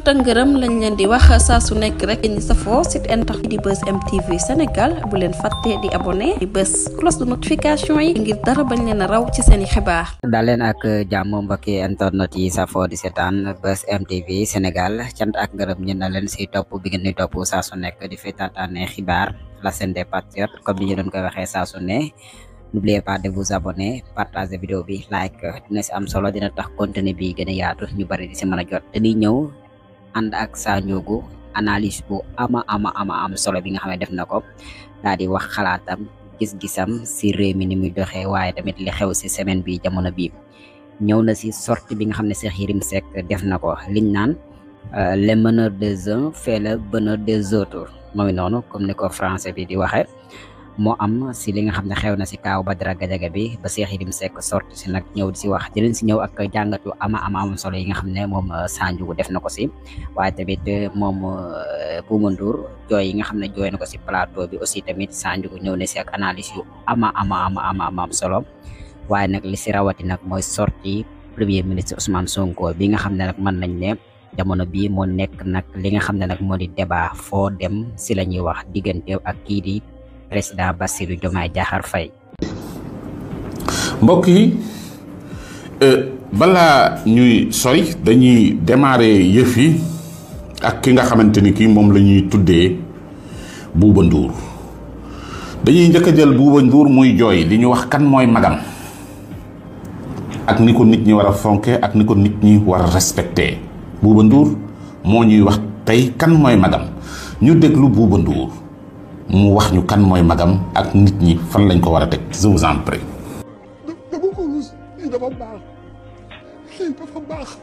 tëngërëm lañ leen di wax saa su nekk rek ñi safoo site internet di Buzz M TV Sénégal bu leen fàtte di abonné di bës cloche de notification yi ngir dara bañ leen a raw ci seeni xibaar. daal leen ak jàmm mbokki internet yi safoo di seetaan Buzz M TV Sénégal cant ak ngërëm ñu na leen si topp bi ngeen di topp saa su nekk di fi taataane xibaar la chaîne des patriotes comme ni ñu doon koy waxee saa su ne. N'oubliez pas de vous abonner, partager vidéo bi, like dina si am solo dina tax contenu bi gën a yaatu ñu bari di si mën a jot te di ñëw ànd ak Sa Ndiogou analyse bu am solo bi nga xam ne def na ko daal di wax xalaatam gis-gisam si réew mi ni muy doxee waaye tamit li xew si semaine bi jamono bi ñëw na si sortie bi nga xam ne Cheikh Yérim Seck def na ko liñ naan le bonheur des uns fait le bonheur des autres mooy noonu comme ni ko français bi di waxee. moo am si li nga xam ne xew na si kaaw Badara Gadiaga bi ba Cheikh Yérim Seck sorti si nag ñëw di si wax di leen si ñëw ak jàngat yu am solo yi nga xam ne moom Sa Ndiogou def na ko si waaye tamit moom Bouba Ndour jooy yi nga xam ne jooy na ko si plateau bi aussi tamit Sa Ndiogou ñëw na si ak analyse yu am solo waaye nag li si rawati nag mooy sorti premier ministre Ousmane Sonko bi nga xam ne nag mën nañ ne jamono bii moo nekk nag li nga xam ne nag moo di débat foo dem si la ñuy wax diggante ak kii di président Bassirou Diomaye Diakhar Faye. mbokk yi balaa ñuy sori dañuy démarrer yëf yi ak ki nga xamante ni kii moom la ñuy tuddee Bouba Ndour dañuy njëkk a jël Bouba Ndour muy jooy li ñu wax kan mooy magam ak ni ko nit ñi war a fonke ak ni ko nit ñi war a respecté Bouba Ndour moo ñuy wax tey kan mooy magam ñu déglu Bouba Ndour mu wax ñu kan mooy magam ak nit ñi fan lañ ko war a teg je vous en prie. dama ko rus kii dafa baax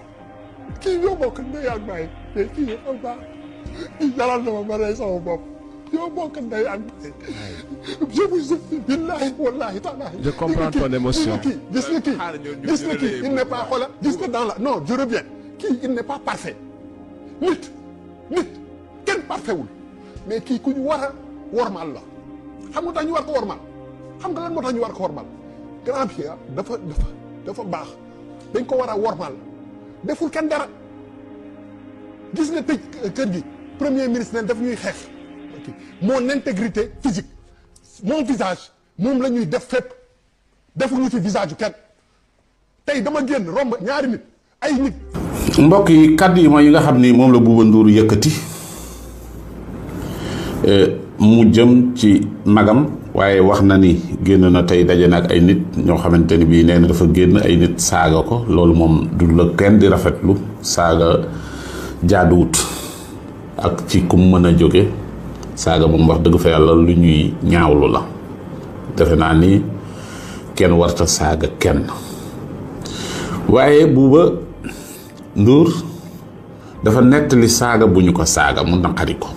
kii ñoo bokk ndey ak baay mais kii dafa baax kii jaral na ma rey sama bopp ñoo bokk ndey ak baay je vous jure billahi wallahi taala. je comprends ton émotion. gis nga kii il n'est pas xoolal gis nga dans la non je reviens kii il n'est pas parfait nit kenn parfait wul mais kii ku ñu war a wormal la xam nga tax ñu war ko wormal xam nga lan moo tax ñu war ko wormal grand bi dafa baax dañ ko war a wormal deful kenn dara gis nga tëj kër gi premier ministre ne daf ñuy xeex mon intégrité physique mon visage moom la ñuy def fépp defuñu fi visage yu kenn tey dama génn romb ñaari nit ay nit. mbokk yi kàddu yi mooy yi nga xam ni moom la Bouba Ndour yëkkati. mu jëm ci magam waaye wax na ni génn na tey daje na ak ay nit ñoo xamante ni bii nee na dafa génn ay nit saaga ko loolu moom du la kenn di rafetlu saaga jaaduwut ak ci kum mën a jóge saaga moom wax dëgg fa yàlla lu ñuy ñaawlu la defe naa ni kenn warta saaga kenn waaye Bouba Ndour dafa nettali saaga bu ñu ko saaga mu naqari ko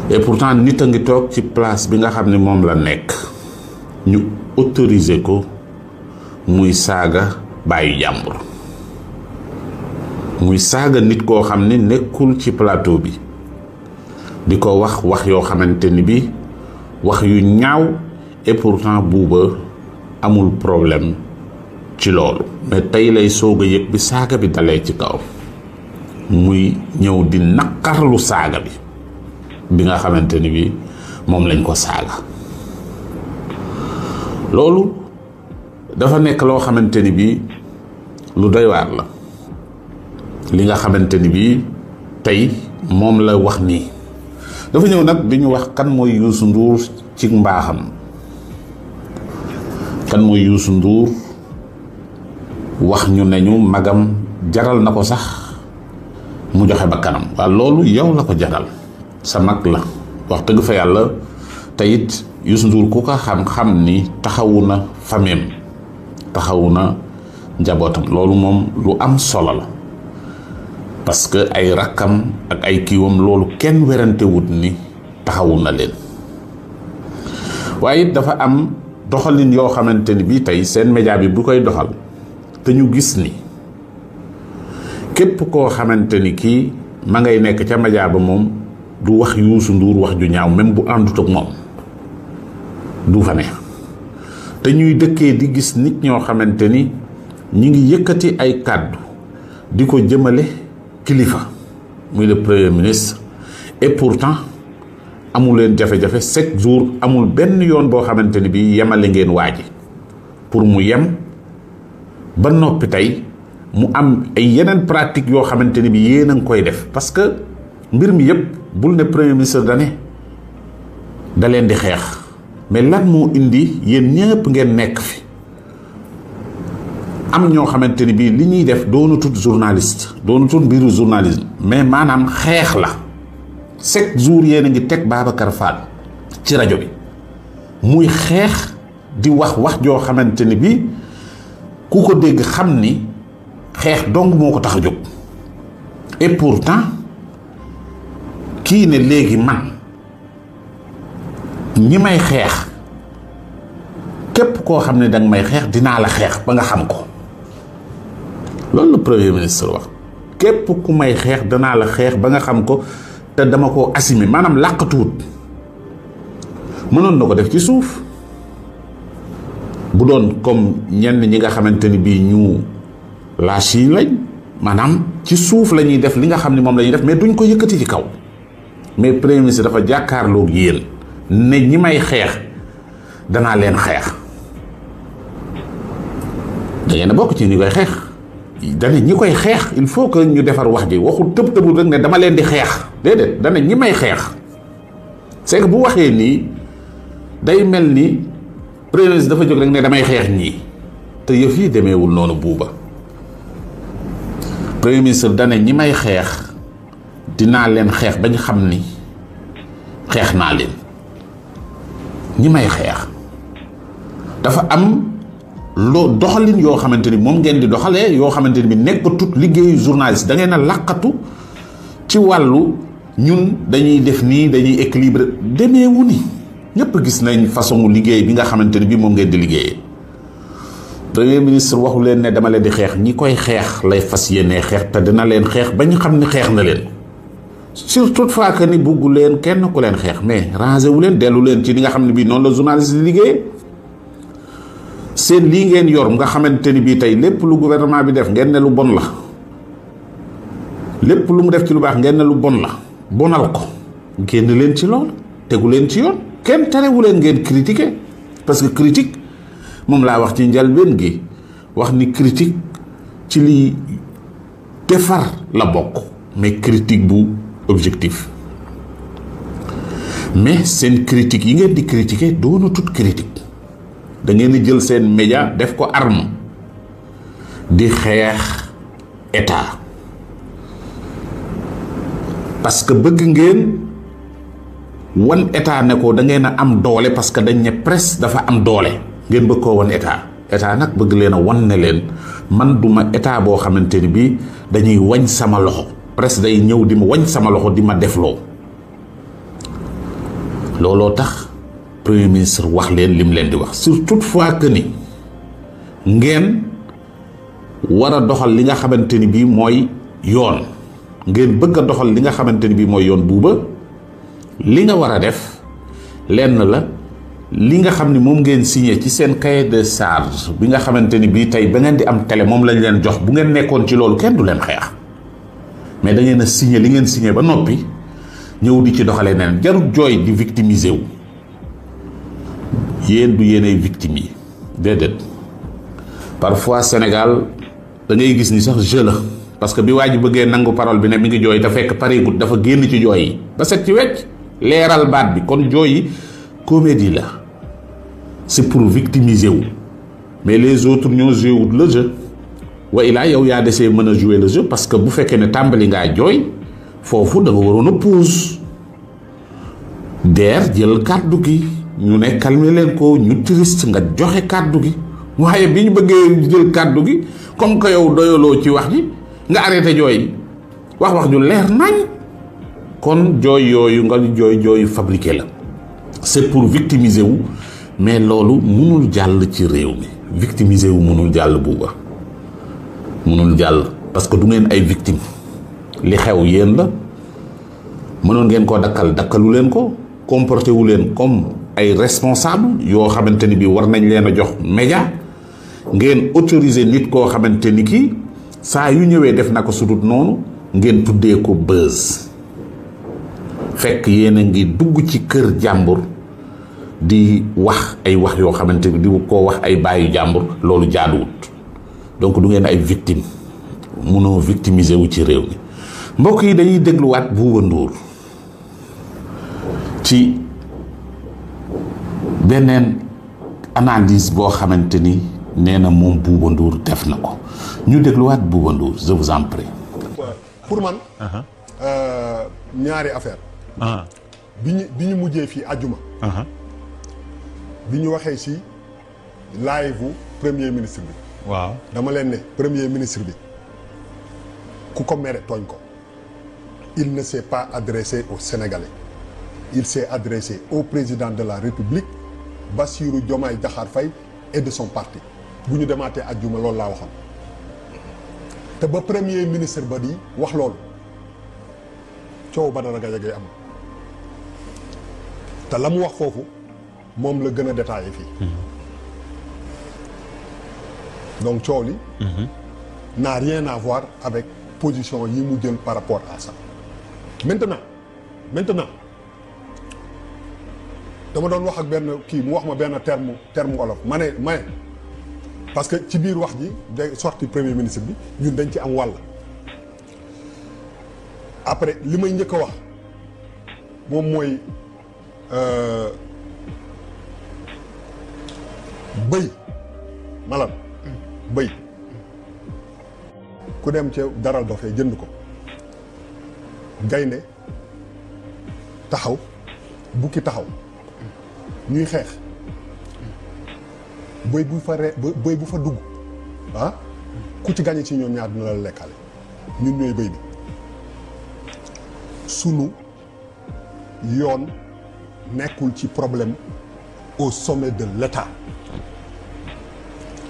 et pourtant nit a ngi toog ci place bi nga xam ne moom la nekk ñu autoriser ko muy saaga bàyyi jàmbur muy saaga nit koo xam ne nekkul ci plateau bi di ko wax yoo xamante ni bi wax yu ñaaw et pourtant Bouba amul problème ci loolu mais tey lay soog a yëg bi saaga bi dalee ci kaw muy ñëw di naqarlu saaga bi nga xamante ni bi moom lañ ko saaga loolu dafa nekk loo xamante ni bi lu doy waar la li nga xamante ni bi tey moom la wax nii dafa ñëw nag di ñu wax kan mooy Youssou Ndour ci mbaaxam kan mooy Youssou Ndour wax ñu ne ñu magam jaral na ko sax mu joxe ba kanam waaw loolu yow la ko jaral sa mag la wax dëgg fa yàlla te it Youssou Ndour ku ko xam ni taxawu na famem taxawu na njabootam loolu moom lu am solo la parce que ay rakkam ak ay kiiwam loolu kenn werante wut ni taxawu na leen waaye it dafa am doxalin yoo xamante ni bii tey seen média bi bu koy doxal te ñu gis ni képp koo xamante ni kii ma ngay nekk ca média ba moom du wax Youssou Ndour wax ju ñaaw même bu àndut ak moom du fa ne te ñuy dëkkee di gis nit ñoo xamante ni ñi ngi yëkkati ay kàddu di ko jëmale kilifa muy le premier ministre et pourtant amul leen jafe-jafe chaque jour amul benn yoon boo xamante ni bi yemale ngeen waaji pour mu yem ba noppi tey mu am ay yeneen pratique yoo xamante ni bi yéen a ngi koy def parce que mbir mi yëpp bul ne premier ministre da leen di xeex mais lan moo indi yéen ñëpp ngeen nekk fi am ñoo xamante ni bii li ñuy def doonu tut journaliste doonu tut mbiru journalisme mais maanaam xeex la chaque jour yéen a ngi teg Babacar Fall ci rajo bi muy xeex di wax joo xamante ni bii ku ko dégg xam ni xeex dong moo ko tax a jóg et pourtant kii ne léegi man ñi may xeex képp koo xam ne danga may xeex dinaa la xeex ba nga xam ko loolu la premier ministre wax képp ku may xeex danaa la xeex ba nga xam ko te dama ko assumé maanaam làqatuwut mënoon na ko def ci suuf bu doon comme ñenn ñi nga xamante ni bii ñu la Chine lañ maanaam ci suuf la ñuy def li nga xam ne moom la ñuy def mais duñ ko yëkkati ci kaw mais premier ministre dafa jàkkaarloog yéen ne ñi may xeex danaa leen xeex da ngeen a bokk ci ñi koy xeex dane ñi koy xeex il faut que ñu defar wax ji waxul tëbul rek ne dama leen di xeex déedéet dane ñi may xeex c'est que bu waxee nii day mel ni premier ministre dafa jóg rek ne damay xeex ñii te yëf yi demeewul noonu buuba premier ministre dane ñi may xeex dinaa leen xeex bañ xam ni xeex naa leen ñi may xeex dafa am loo doxalin yoo xamante ni moom ngeen di doxalee yoo xamante ni bi nekkatut liggéeyu journaliste da ngeen a làqatu ci wàllu ñun dañuy def nii dañuy équilibré demeewu ni ñëpp gis nañ façon liggéey bi nga xamante ni bi moom ngeen di liggéeyee premier ministre waxu leen ne dama leen di xeex ñi koy xeex lay fas yéenee xeex te dina leen xeex ba ñu xam ni xeex na leen surtout fois que ni buggu leen kenn ku leen xeex mais rangé wu leen dellu leen ci li nga xam ne bii noonu la journaliste di liggéey seen lii ngeen yor nga xamante ni bii tey lépp lu gouvernement bi def ngeen ne lu bon la lépp lu mu def ci lu baax ngeen ne lu bon la bonal ko génn leen ci lool tegu leen ci yoon kenn terewu leen ngeen critiquer parce que critique moom laa wax ci njëlbéen gi wax ni critique ci li defar la bokk mais critique bu objectif mais seen critique yi ngeen di critiquer doona toute critique da ngeen di jël seen média def ko arme di xeex état parce que bëgg ngeen wan état ne ko da ngeen a am doole parce que dañ ne presse dafa am doole ngeen bëgg koo wan état nag bëgg leen a wan ne leen man duma état boo xamante ni bii dañuy wañ sama loxo presse day ñëw di ma wañ sama loxo di ma defloo looloo tax premier ministre wax leen lim leen di wax sur toutefois que ni ngeen war a doxal li nga xamante ni bii mooy yoon ngeen bëgg a doxal li nga xamante ni bii mooy yoon buuba li nga war a def lenn la li nga xam ni moom ngeen signé ci seen cahier de charge bi nga xamante ni bii tey ba ngeen di am télé moom lañ leen jox bu ngeen nekkoon ci loolu kenn du leen xeex mais da ngeen a signé li ngeen signé ba noppi ñëw di ci doxalee neneen jarut jooy di victimiser wu yéen du yéenay victime yi déedéet parfois Sénégal da ngay gis ni sax jeu la parce que bi waa ji bëggee nangu parole bi ne mi ngi jooy te fekk pareegut dafa génn ci jooy yi ba set ci wecc leeral baat bi kon jooy yi comédie la c'est pour victimiser wu mais les autres ñoo joué wut le jeu wa ilaa yow yaa desee mën a jouer le jeu parce que bu fekkee ne tàmbali ngaa jooy foofu da nga waroon a pause der jël kàddu gi ñu ne calmer leen ko ñu triste nga joxe kàddu gi waaye bi ñu bëggee jël kàddu gi comme que yow doyaloo ci wax ji nga arrêté jooy wax ju leer nañ kon jooy yooyu nga jooy fabriqué la c'est pour victimiser wu mais loolu mënul jàll ci réew mi victimiser wu mënul jàll buuba mënul jàll parce que du ngeen ay victime li xew yéen la mënoon ngeen koo dakkalu leen ko comporté wu leen comme ay responsable yoo xamante ni bi war nañ leen a jox média ngeen autoriser nit koo xamante ni kii saa yu ñëwee def na ko sudut noonu ngeen tuddee ko buzz fekk yéen a ngi dugg ci kër jàmbur di wax ay wax yoo xamante ni di ko wax ay bàyyi jàmbur loolu jaaduwut donc du ngeen ay victime munoo victimiser wu ci réew mi mbokk yi dañuy dégluwaat Bouba Ndour ci beneen analyse boo xamante ni nee na moom Bouba Ndour def na ko ñu dégluwaat Bouba Ndour je vous en prie. pour man. ñaari affaire bi ñu mujjee fii àjjuma. bi ñu waxee ci live bu premier ministre bi. waaw dama leen ne premier ministre bi ku ko mere tooñ ko. il ne s'est pas adressé aux Sénégalais. Il s'est adressé au président de la République Bassirou Diomaye Diakhar Faye et de son parti bu ñu demaatee àjjuma loolu laa waxoon te ba premier ministre ba di wax loolu coow Badara Gadiaga am te la mu wax foofu moom la gën a détaillé fii donc coow li n'a rien à voir avec position yi mu jël par rapport à ça maintenant dama doon wax ak benn kii mu wax ma benn terme wolof ma ne parce que ci biir wax ji day sorti premier ministre bi ñun dañ ci am wàll après li may njëkk a wax moom mooy bëy malam bëy ku dem ci daral dofee jënd ko gaynde taxaw bukki taxaw ñuy xeex bëy bu fa dugg ku ci gàñe ci ñoom ñaar dina la lekkale ñun ñooy bëy bi sunu yoon nekkul ci problème au sommet de l'État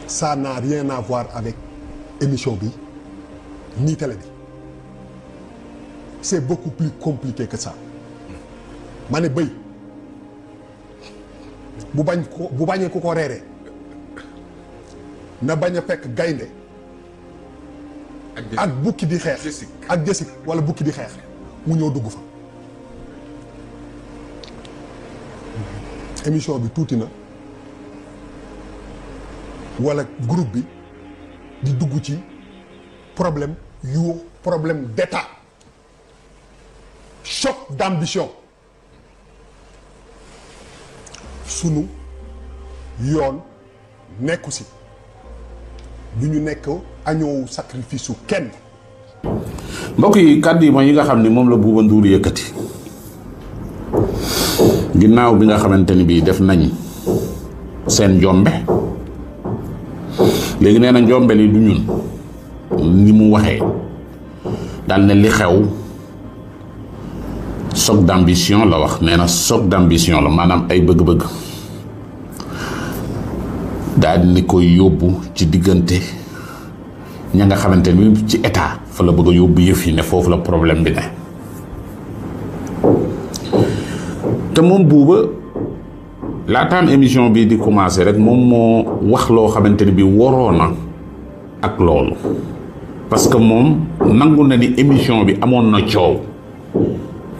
ça n'a rien à voir avec émission bi ni télé bi c'est beaucoup plus compliqué que ça ma ne bëy bu bañee ku ko reeree na bañ a fekk gaynde ak bukki di xeex ak jësik wala bukki di xeex mu ñëw dugg fa émission bi tuuti na wala groupe bi di dugg ci problème d'état choc d'ambition sunu yoon nekku si du ñu nekk añoowu sacrifice su kenn. mbokk yi kàddu yi mooy yi nga xam ne moom la Bouba Ndour yëkkati ginnaaw bi nga xamante ni bii def nañ seen njombe léegi nee na njombe li du ñun ni mu waxee daal ne li xew choc d'ambition la wax nee na choc d'ambition la maanaam ay bëgg-bëgg daal di ni koy yóbbu ci diggante ña nga xamante ni ci état fa la bëgg a yóbbu yëf yi ne foofu la problème bi ne te moom Bouba laataan émission bi di commencer rek moom moo wax loo xamante ni bi waroon na ak loolu parce que moom nangu na ni émission bi amoon na coow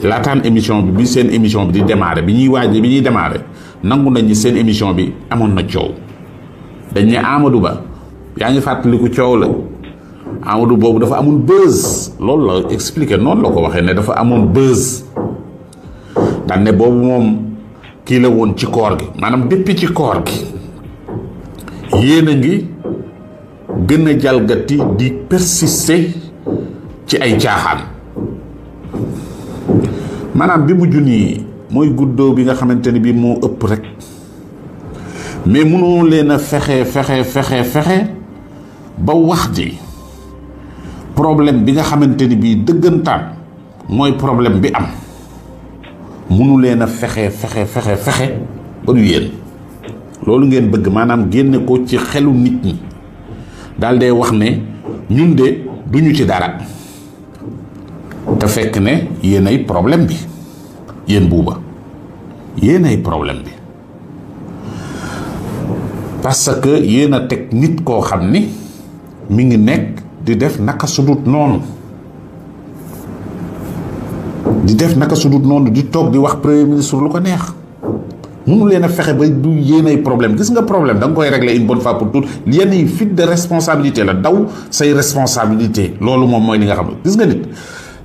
laataan émission bi seen émission bi di démarrer bi ñuy démarrer nangu nañ ni seen émission bi amoon na coow dañ ne Amadou Ba yaa ngi fàttaliku coow la Amadou boobu dafa amoon buzz loolu la expliqué noonu la ko waxee ne dafa amoon buzz daan ne boobu moom kii la woon ci koor gi maanaam depuis ci koor gi yéen a ngi gën a jalgati di persister ci ay caaxaan maanaam bi mujj nii mooy guddoo bi nga xamante ni bii moo ëpp rek mais mënoo leen a fexe ba wax ji problème bi nga xamante ni bii dëggantaan mooy problème bi am mënu leen a fexe ba du yéen loolu ngeen bëgg maanaam génne ko ci xelu nit ñi daal dee wax ne ñun de duñu ci dara te fekk ne yéen ay problème bi yéen Bouba yéen ay problème bi parce que yéen a teg nit koo xam ni mi ngi nekk di def naka sudut noonu di def naka su dul noonu di toog di wax premier ministre lu ko neex mënu leen a fexe ba du yéen ay problème gis nga problème da nga koy régler une bonne fois pour toutes yenn yi fuite de responsabilité la daw say responsabilité loolu moom mooy li nga xam gis nga nit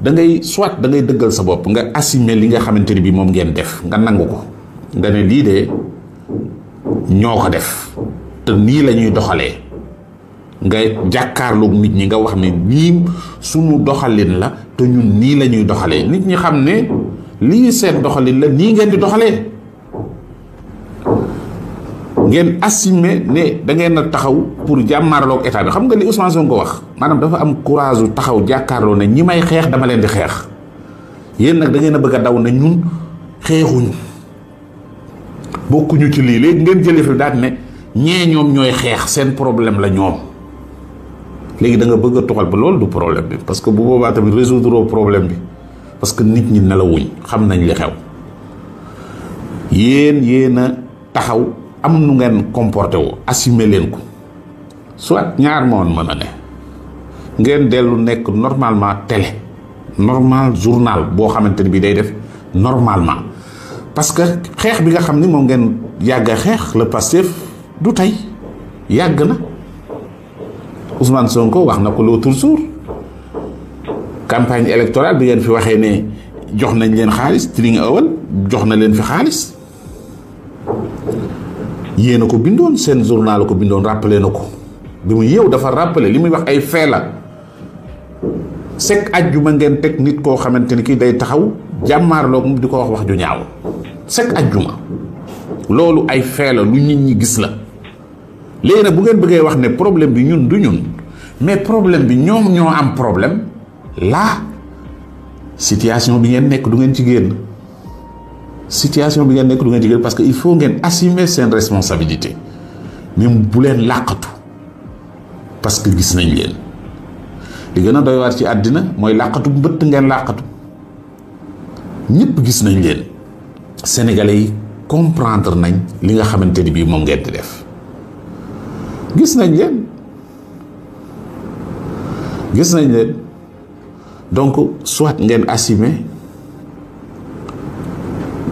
da ngay soit da ngay dëggal sa bopp nga assumer li nga xamante ni bi moom ngeen def nga nangu ko nga ne lii de ñoo ko def te nii la ñuy doxalee nga jàkkaarloog nit ñi nga wax ne nii sunu doxalin la te ñun nii la ñuy doxalee nit ñi xam ne lii seen doxalin la nii ngeen di doxalee ngeen assumer ne da ngeen a taxaw pour jàmmaarloog état bi xam nga li Ousmane Sonko wax maanaam dafa am courage taxaw jàkkaarloo ne ñi may xeex dama leen di xeex yéen nag da ngeen a bëgg a daw ne ñun xeexuñu bokkuñu ci lii léegi ngeen jëlee fi daal ne ñee ñoom ñooy xeex seen problème la ñoom léegi da nga bëgg a toxal ba loolu du problème bi parce que bu boobaa tamit résoudre problème bi parce que nit ñi nelawuñ xam nañ li xew yéen a taxaw am nu ngeen comporté woo assumer leen ko soit ñaar moon mën a ne ngeen dellu nekk normalement télé normal journal boo xamante ni bi day def normalement parce que xeex bi nga xam ni moom ngeen yàgg a xeex le Pastef du tey yàgg na Ousmane Sonko wax na ko l'autre jour campagne électorale bi ngeen fi waxee ne jox nañ leen xaalis Tring Awal jox na leen fi xaalis yéen a ko bindoon seen journal ko bindoon rappelé na ko bi mu yeew dafa rappelé li muy wax ay fee la sekk ajjuma ngeen teg nit koo xamante ni kii day taxaw jàmmaarloog mu di ko wax ju ñaaw sekk ajjuma loolu ay fee la lu nit ñi gis la léegi nag bu ngeen bëggee wax ne problème bi ñun du ñun mais problème bi ñoom ñoo am problème là situation bi ngeen nekk du ngeen ci génn situation bi ngeen nekk du ngeen ci génn parce que il faut ngeen assumer seen responsabilité même bu leen làqatu parce que gis nañ leen li gën a doy waar ci àddina mooy làqatu mbëtt ngeen làqatu ñëpp gis nañ leen sénégalais yi comprendre nañ li nga xamante ni bii moom ngeen di def gis nañ leen donc soit ngeen assumer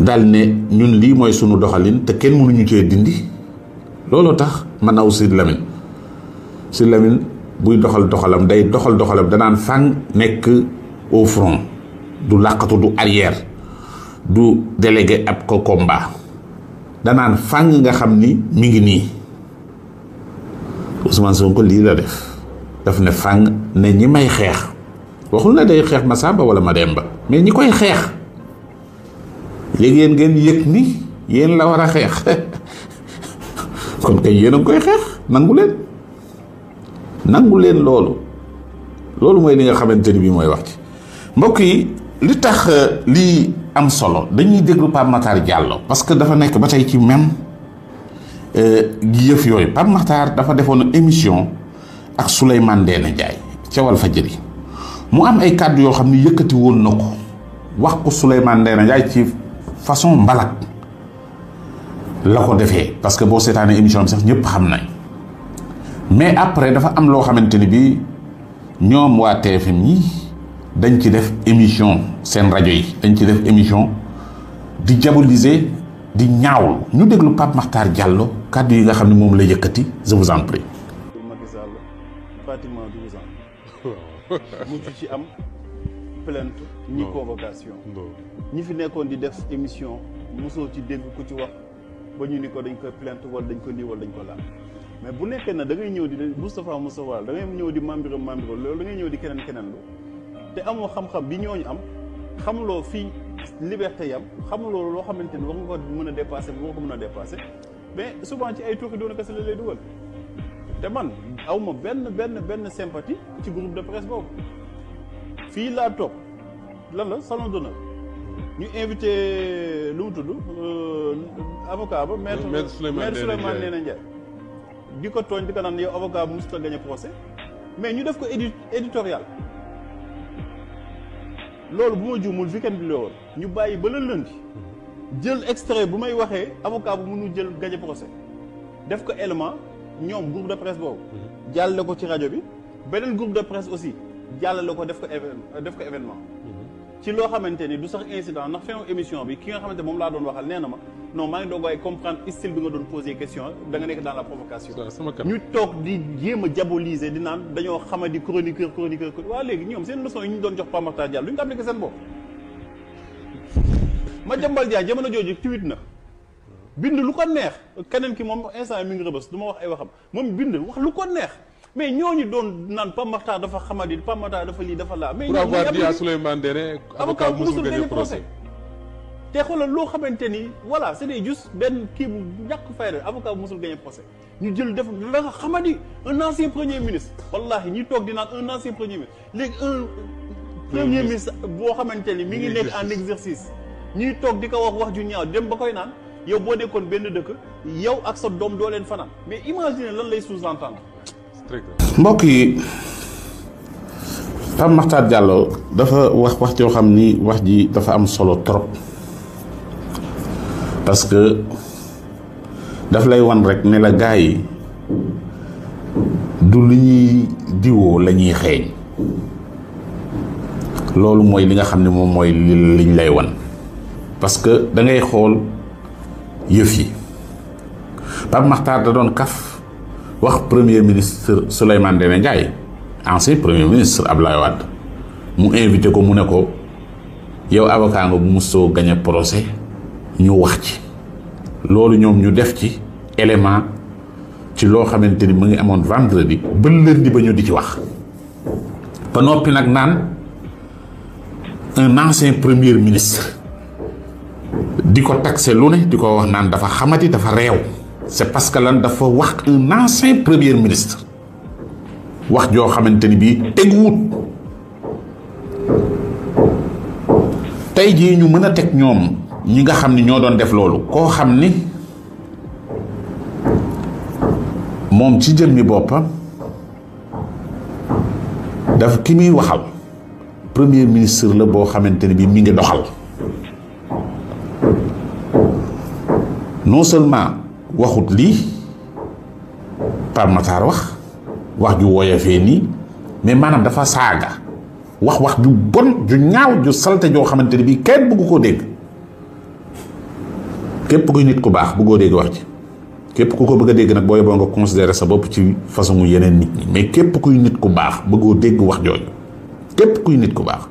daal ne ñun lii mooy sunu doxalin te kenn mënuñu cee dindi looloo tax ma naw Sidy Lamine buy doxalam day doxalam danaan fang nekk au front du làqatu du arrière du délégué ab ko combat danaan fang nga xam ni mi ngi nii Ousmane Sonko lii la daf ne fang ne ñi may xeex waxul na day xeex Massamba wala Mademba mais ñi koy xeex léegi yéen ngeen yëg ni yéen la war a xeex kon kay yéen a ngi koy xeex nangu leen loolu mooy li nga xamante ni bii mooy wax ci mbokk yi li tax lii am solo dañuy déglu Pape Makhtar Diallo parce que dafa nekk ba tey ci même yëf yooyu Pape Makhtar dafa defoon émission ak Souleymane Ndéné Ndiaye ca Walfadjri mu am ay kàddu yoo xam ni yëkkati woon na ko wax ko Souleymane Ndéné Ndiaye ci façon mbalak la ko defee parce que boo seetaanee émission bi sax ñëpp xam nañ mais après dafa am loo xamante ni bii ñoom waa TFM yi dañ ci def émission seen rajo yi dañ ci def émission di diaboliser di ñaawul ñu déglu Pape Makhtar Diallo kàddu yi nga xam ne moom la yëkkati je vous en prie. Macky Sall pratiquement 12 ans mujj ci am plainte ñi convocation ñi fi nekkoon di def émission mosoo ci dégg ku ci wax ba ñu ni ko dañ ko plainte wala dañ ko nii wala dañ ko laal mais bu nekkee na da ngay ñëw di Moustapha da ngay ñëw di Mame Birame loolu da ngay ñëw di keneen lu te amoo xam-xam bi ñooñu am xamuloo fii liberté yam xamuloo loo xamante ni wax nga ko mën a dépassé bu nga ko mën a dépassé mais souvent ci ay tuuxi doona kese la lay dugal te man awma benn sympathie ci groupe de presse boobu fii laa toog lan la salon d'honneur ñu invité lu mu tudd avocat ba maître Souleymane Ndéné Ndiaye di ko tooñ di ko naan yow avocat bu musuta gagné procès mais ñu def ko éditorial loolu bu ma juumul weekend bi la woon ñu bàyyi ba la lundi jël extrait bu may waxee avocat bu mënu jël gagné procès def ko élément ñoom groupe de presse boobu jàllale ko ci rajo bi beneen groupe de presse aussi jàllale ko def ko événement ci loo xamante ni du sax incident ndax fin émission bi ki nga xamante moom laa doon waxal nee na ma non maa ngi doog ay comprendre style bi nga doon poser question da nga nekk dans la provocation. ñu toog di jéem a diaboliser di naan dañoo xamadi chroniqueur waaw léegi ñoom seen leçon yi ñu doon jox Pape Makhtar Diallo lu ñu ko appliqué seen bopp. Madiambal Diagne jamono jooju tweet na bind lu ko neex keneen ki moom instant mi ngi rëbës du ma wax ay waxam moom bind wax lu ko neex. mais ñooñu doon naan Pape Makhtar dafa xamadi Pape Makhtar dafa lii dafa laa. mais pour avoir dit à Souleymane Ndéné avocat musul gagné procès. te xoolal loo xamante ni voilà c'était juste benn kii bu ñàkk fayda avocat musul gagné procès ñu jël def la nga xamadi un ancien premier ministre. wallahi ñi toog di naan un ancien premier ministre léegi un premier ministre boo xamante ni mi ngi nekk en exercice ñuy toog di ko wax ju ñaaw dem ba koy naan yow boo nekkoon benn dëkk yow ak sa doom doo leen fanaan mais imagine lan lay sous-entendre. mbokk yi Pape Makhtar Diallo dafa wax yoo xam ni wax ji dafa am solo trop parce que daf lay wan rek ne la gars yi du li ñuy diwoo la ñuy xeeñ loolu mooy li nga xam ne moom mooy liñ lay wan parce que da ngay xool yëf yi Pape Makhtar da doon kaf wax premier ministre Souleymane Ndéné Ndiaye ancien premier ministre Abdoulaye Wade mu invité ko mu ne ko yow avocat nga bu mosoo gagné procès ñu wax ci loolu ñoom ñu def ci élément ci loo xamante ni mu ngi amoon vendredi ba lundi ba ñu di ci wax ba noppi nag naan un ancien premier ministre di ko taxé lu ne di ko wax naan dafa xamati dafa réew c'est parce que lan dafa wax un ancien premier ministre wax joo xamante ni bii teguwut tey jii ñu mën a teg ñoom ñi nga xam ni ñoo doon def loolu koo xam ni moom ci jëmmi boppam dafa ki muy waxal premier ministre la boo xamante ni bii mi ngi doxal non seulement waxut lii Pape Makhtar wax ju woyofee nii mais maanaam dafa saaga wax ju bon ju ñaaw ju salte joo xamante ni bii kenn bëggu koo dégg képp kuy nit ku baax bëggoo dégg wax ci képp ku ko bëgg a dégg nag booy boo nga considérer sa bopp ci façon yeneen nit ñi mais képp kuy nit ku baax bëggoo dégg wax jooju képp kuy nit ku baax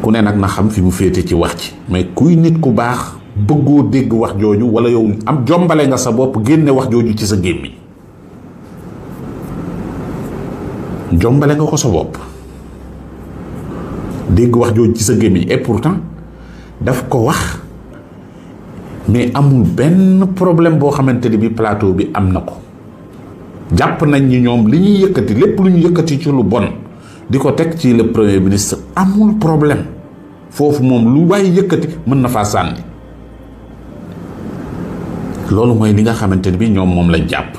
ku ne nag na xam fi mu féete ci wax ci mais kuy nit ku baax bëggoo dégg wax jooju wala yow am jombale nga sa bopp génne wax jooju ci sa gémmiñ jombale nga ko sa bopp dégg wax jooju ci sa gémmiñ et pourtant daf ko wax mais amul benn problème boo xamante ni bi plateau bi am na ko jàpp nañ ni ñoom li ñuy yëkkati lépp lu ñu yëkkati ci lu bon di ko teg ci le premier ministre amul problème foofu moom lu waaye yëkkati mën na faa sànni loolu mooy li nga xamante ni bi ñoom moom lañ jàpp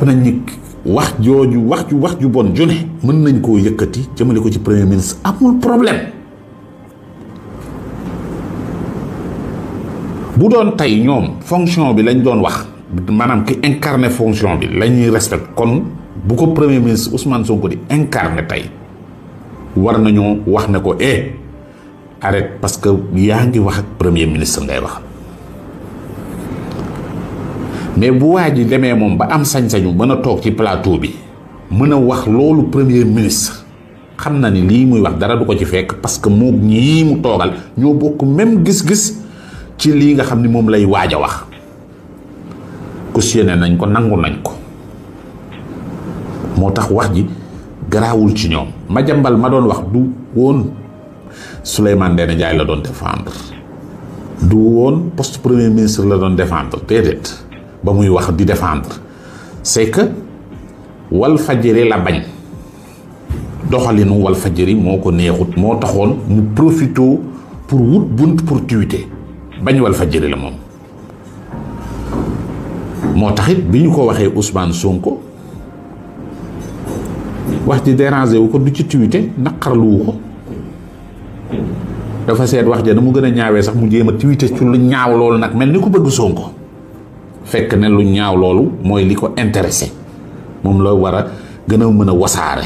nañ ni wax ju bon ju ne mën nañ koo yëkkati jëmale ko ci premier ministre amul problème bu doon tey ñoom fonction bi lañ doon wax maanaam ki incarné fonction bi la ñuy respecté kon bu ko premier ministre Ousmane Sonko di incarné tey war nañoo wax ne ko arrête parce que yaa ngi wax ak premier ministre ngay wax mais bu waa ji demee moom ba am sañ-sañu mën a toog ci plateau bi mën a wax loolu premier ministre xam na ni lii muy wax dara du ko ci fekk parce que moom ñii mu toogal ñoo bokk même gis-gis ci lii nga xam ni moom lay waaj a wax cautionné nañ ko nangu nañ ko moo tax wax ji garaawul ci ñoom Madiambal ma doon wax du woon Souleymane Ndéné Ndiaye la doon défendre du woon poste premier ministre la doon défendre déedéet ba muy wax di défendre c'est que Walfadjri la bañ doxalinu Walfadjri moo ko neexut moo taxoon mu profité pour wut bunt pour tweeter bañ Walfadjri la moom moo taxit bi ñu ko waxee Ousmane Sonko wax ji dérangé wu ko du ci tweeter naqarluwu ko dafa seet wax ja da mu gën a ñaawee sax mu jéem a tweeter ci lu ñaaw loolu nag mel ni ku bëgg Sonko fekk ne lu ñaaw loolu mooy li ko intéressé moom la war a gën a mën a wasaare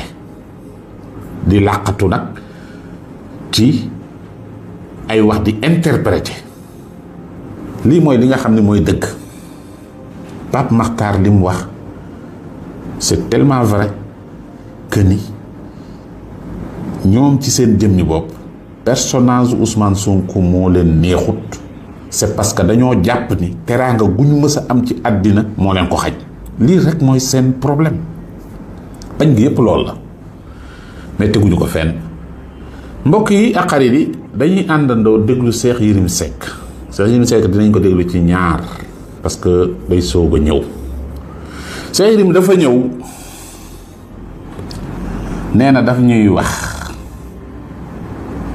di làqatu nag ci ay wax di interpréter lii mooy li nga xam ne mooy dëgg. Pape Makhtar li mu wax c'est tellement vrai que ni ñoom ci seen jëmmi bopp personnage Ousmane Sonko moo leen neexut. c'est parce que dañoo jàpp ni teraanga gu ñu mës a am ci àddina moo leen ko xaj. lii rek mooy seen problème bañ gi yépp loolu la mais teguñu ko fenn. mbokk yi ak xarit yi dañuy àndandoo déglu Cheikh Yérim Seck. Cheikh Yérim Seck dinañ ko déglu ci ñaar parce que day soog a ñëw. Cheikh Yérim dafa ñëw nee na daf ñuy wax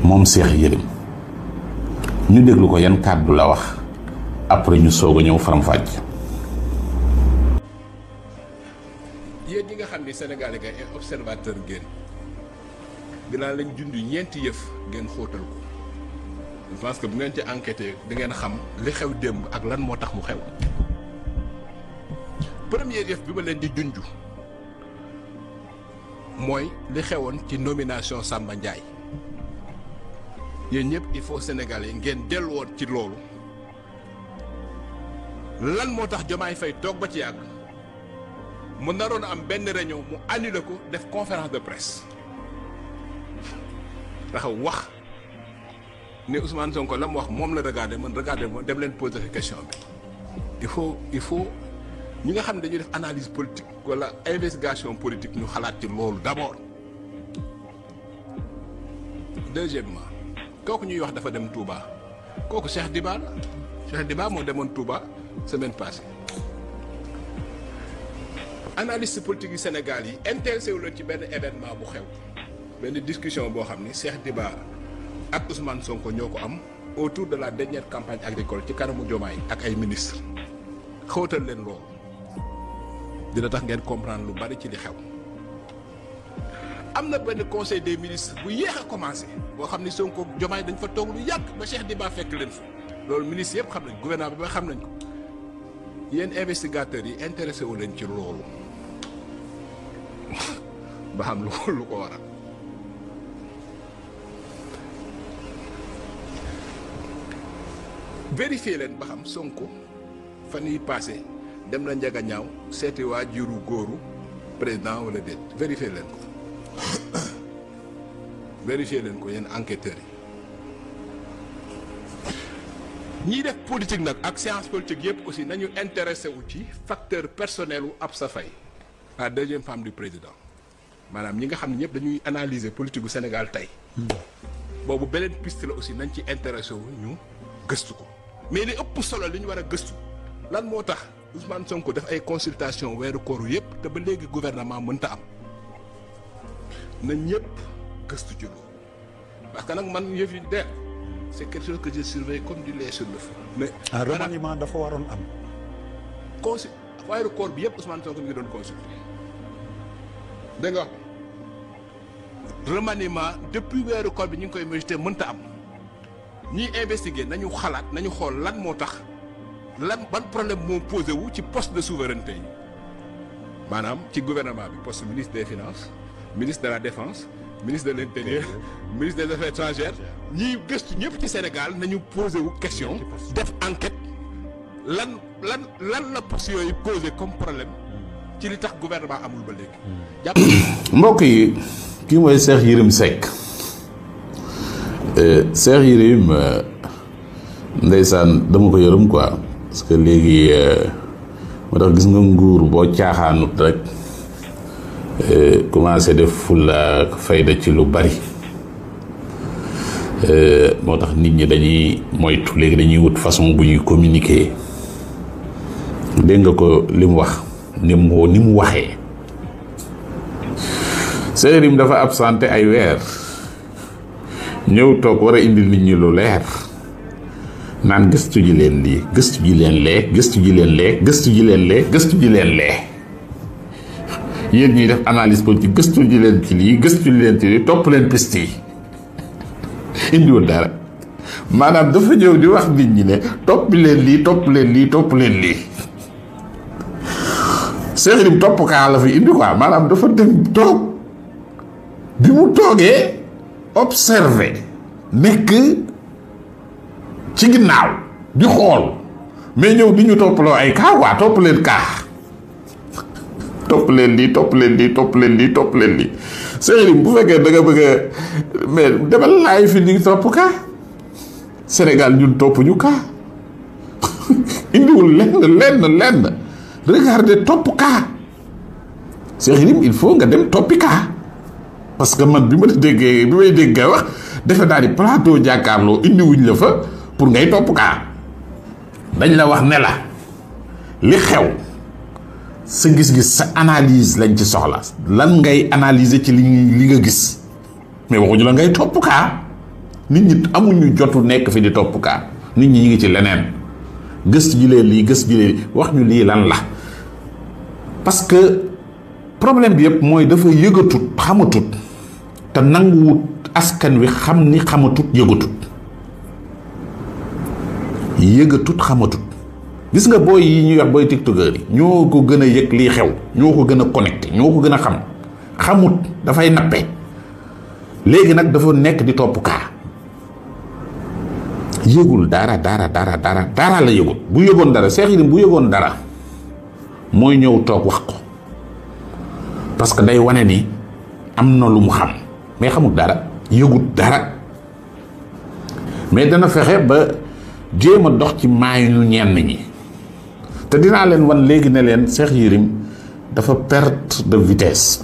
moom Cheikh Yérim ñu déglu ko yan kàddu la wax après ñu soog a ñëw faram-fàcc. yéen ñi nga xam ni Sénégal yi ay observateur ngeen dinaa leen junj ñeenti yëf ngeen xóotal ko je pense que bu ngeen ci enquêté da ngeen xam li xew démb ak lan moo tax mu xew. premier yëf bi ma leen di junj mooy li xewoon ci nomination Samba Ndiaye yéen ñëpp il faut Sénégalais ngeen delluwoon ci loolu lan moo tax Diomaye Faye toog ba ci yàgg mu naroon am benn réunion mu annulé ko def conférence de presse taxaw wax ne Ousmane Sonko la mu wax moom la regardé man regardé ma dem leen poser question bi il faut ñi nga xam ne dañuy def analyse politique wala investigation politique ñu xalaat ci loolu d'abord. deuxièmement kooku ñuy wax dafa dem Touba kooku Cheikh Diba la Cheikh Diba moo demoon Touba semaine passée. analyste politique yu Sénégal yi intéressé wu la ci benn événement bu xew benn discussion boo xam ni Cheikh Diba ak Ousmane Sonko ñoo ko am autour de la dernière campagne agricole ci kanamu Diomaye ak ay ministres xóotal leen loolu dina tax ngeen comprendre lu bari ci li xew. am na benn conseil des ministres bu yéex a commencé boo xam ni Sonko Diomaye dañ fa toog lu yàgg ba Cheikh Diba fekk leen fa loolu ministres yëpp xam nañ gouvernement bi ba xam nañ ko yéen investigateurs yi intéressé wu leen ci loolu ba xam lu ko waral. vérifier leen ba xam Sonko fan yi passé dem na njaga ñaaw seeti waa juru góoru président wala déet vérifier leen ko vérifier leen ko yéen enquêteurs yi ñiy def politique nag ak science politique yëpp aussi nañu intéressé wu ci facteur personnel wu Absa Faye la deuxième femme du président maanaam ñi nga xam ne ñëpp dañuy analyser politique gu Sénégal tey boobu beneen piste la aussi nañ ci intéressé wu ñu gëstu ko mais li ëpp solo li ñu war a gëstu lan moo tax Ousmane Sonko def ay consultation weeru kooru yëpp te ba léegi gouvernement mënta am na ñëpp gëstu ci loolu parce que nag man yëf yi de c'est quelque chose que je surveille comme du lait sur le feu. mais remaniement dafa waroon am. weeru koor bi yëpp Ousmane Sonko mi ngi doon consulter dégg nga wax remaniement depuis weeru koor bi ñu ngi koy mérité mënta am. ñiy investiguer nañu xalaat nañu xool lan moo tax lan ban problème moo posé wu ci poste de souveraineté yi maanaam ci gouvernement bi poste ministre des finances ministre de la défense ministre de l'intérieur ministre des affaires étrangères ñiy gëstu ñëpp ci Sénégal nañu posé wu question def enquête lan la poste yooyu posé comme problème ci li tax gouvernement amul ba léegi. jàpp mbokk yi kii mooy Cheikh Yérim Seck. Cheikh Yérim ndeysaan dama ko yërëm quoi parce que léegi moo tax gis nga nguur boo caaxaanut rek commencé def fulla fayda ci lu bari moo tax nit ñi dañuy moytu léegi dañuy wut façon bu ñuy communiquer dégg nga ko li mu wax ni mu waxee Cheikh Yérim dafa absenté ay weer ñëw toog war a indil nit ñi lu leer naan gëstu ji leen lii gëstu ji leen lee gëstu ji leen lee gëstu ji leen lee gëstu ji leen lee yéen ñuy def analyse politique gëstu ji leen ci lii gëstu ji leen ci lii topp leen piste yi indiwul dara maanaam dafa ñëw di wax nit ñi ne topp leen lii topp leen lii topp leen lii Cheikh Yérim topp kaa la fi indi quoi maanaam dafa dem toog bi mu toogee observé nekk ci ginnaaw di xool mais ñëw di ñu toppaloo ay cas waa topp leen cas topp leen lii topp leen lii topp leen lii topp leen lii Serigne bu fekkee da nga bëgg a mais demal laay fi di topp cas Sénégal ñun topp ñu cas indiwul lenn regardez topp cas Serigne il faut nga dem toppi cas parce que man bi may dégg nga wax defe naa ni plateau jàkkaarloo indiwuñ la fa pour ngay topp cas dañ la wax ne la li xew sa gis-gis sa analyse lañ ci soxla lan ngay analyser ci li nga gis mais waxuñu la ngay topp kaa nit ñi amuñu jotu nekk fi di topp kaa nit ñi ngi ci leneen gëstu ji leen lii wax ñu lii lan la parce que problème bi yëpp mooy dafa yëgatut xamatut te nanguwut askan wi xam ni xamatut yëgatut xamatut gis nga booy yi ñuy wax booy tiktokeur yi ñoo ko gën a yëg lii xew ñoo ko gën a connecté ñoo ko gën a xamut dafay nappe léegi nag dafa nekk di topp kaa yëgul dara la yëgul bu yëgoon dara Cheikh Yérim bu yëgoon dara mooy ñëw toog wax ko parce que day wane ni am na lu mu xam mais xamul dara yëgut dara mais dana fexe ba jéem a dox ci maayu ñu ñenn ñi te dinaa leen wan léegi ne leen Cheikh Yérim dafa perte de vitesse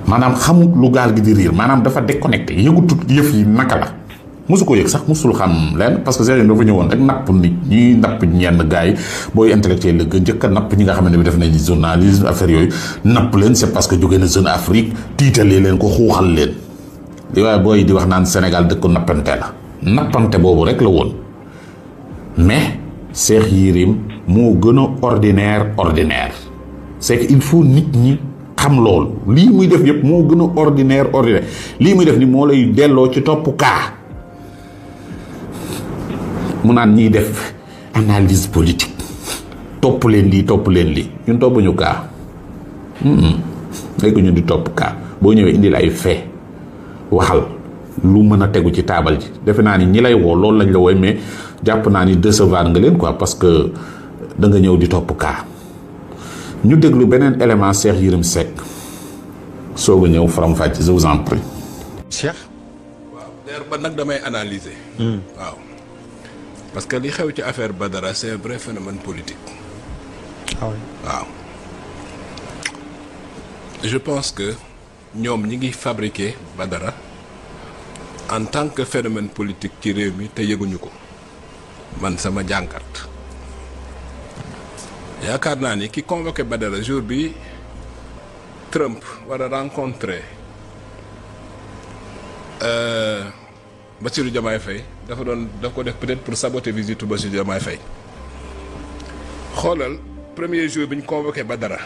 maanaam xamut lu gaal gi di riir maanaam dafa déconnecté yëgutut yëf yi naka la mosu ko yëg sax mosul xam leen parce que Cheikh Yérim dafa ñëwoon rek napp nit ñi napp ñenn gars yi booy intellectuel la njëkk a napp ñi nga xam ne bi def nañ journalisme affaire yooyu napp leen c'est parce que jógee na Jeune Afrique tiitalee leen ko xuuxal leen li waaye booy di wax naan Sénégal dëkk nappante la nappante boobu rek la woon mais Cheikh Yérim moo gën a ordinaire c'est que il faut nit ñi xam loolu lii muy def yëpp moo gën a ordinaire lii muy def ni moo lay delloo ci topp kaa mu naan ñiy def analyse politique topp leen lii ñun toppuñu kaa léegi ñu di topp kaa boo ñëwee indil ay fait waxal lu mën a tegu ci taabal ji defe naa ni ñi lay woo loolu lañ la wooy mais jàpp naa ni décevoir nga leen quoi parce que da nga ñëw di topp kaa ñu déglu beneen élément Cheikh Yérim Seck soog a ñëw faram-fàcce je vous en prie. Cheikh. waaw d'ailleurs ba nag damay analyser. waaw parce que li xew ci affaire Badara c'est un vrai phénomène politique. waaw je pense que ñoom ñi ngi fabriquer Badara en tant que phénomène politique ci réew mi te yëguñu ko man sama jàngat yaakaar naa ni ki convoqué Badara jour bi Trump war a rencontrer Bassirou Diomaye Faye daf ko def peut-être pour saboter visite Bassirou Diomaye Faye xoolal premier jour bi ñu convoqué Badara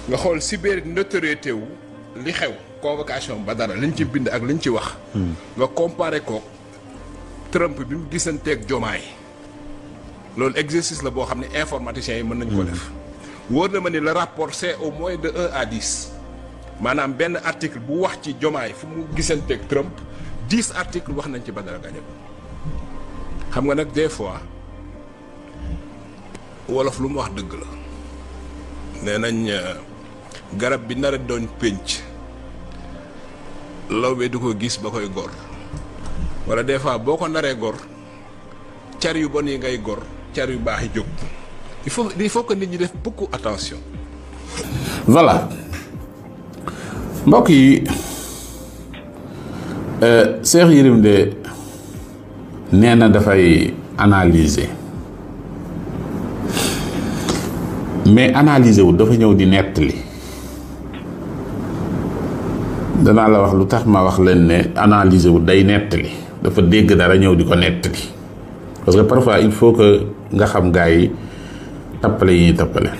nga xool cyber notoriété wu li xew convocation Badara liñ ci bind ak liñ ci wax nga comparé ko Trump bi mu gisanteeg Diomaye loolu exercice la boo xam ne informaticiens yi mën nañ ko def wóor na ma ni le rapport c'est au moins de 1 à 10 maanaam benn article bu wax ci Diomaye fu mu gisanteeg Trump 10 articles wax nañ ci Badara Gadiaga xam nga nag des fois wolof lu mu wax dëgg la nee nañ garab bi nar a doon pénc law bi du ko gis ba koy gor wala des fois boo ko naree gor car yu bon yi ngay gor car yu baax yi jóg il faut que nit ñi def beaucoup attention. voilà mbokk yi Cheikh Yérim de nee na dafay analyser mais analyser wu dafa ñëw di nettali danaa la wax lu tax ma wax leen ne analyser wu day nettali dafa dégg dara ñëw di ko nettali parce que parfois il faut que nga xam gars yi tappale yi ñuy tappale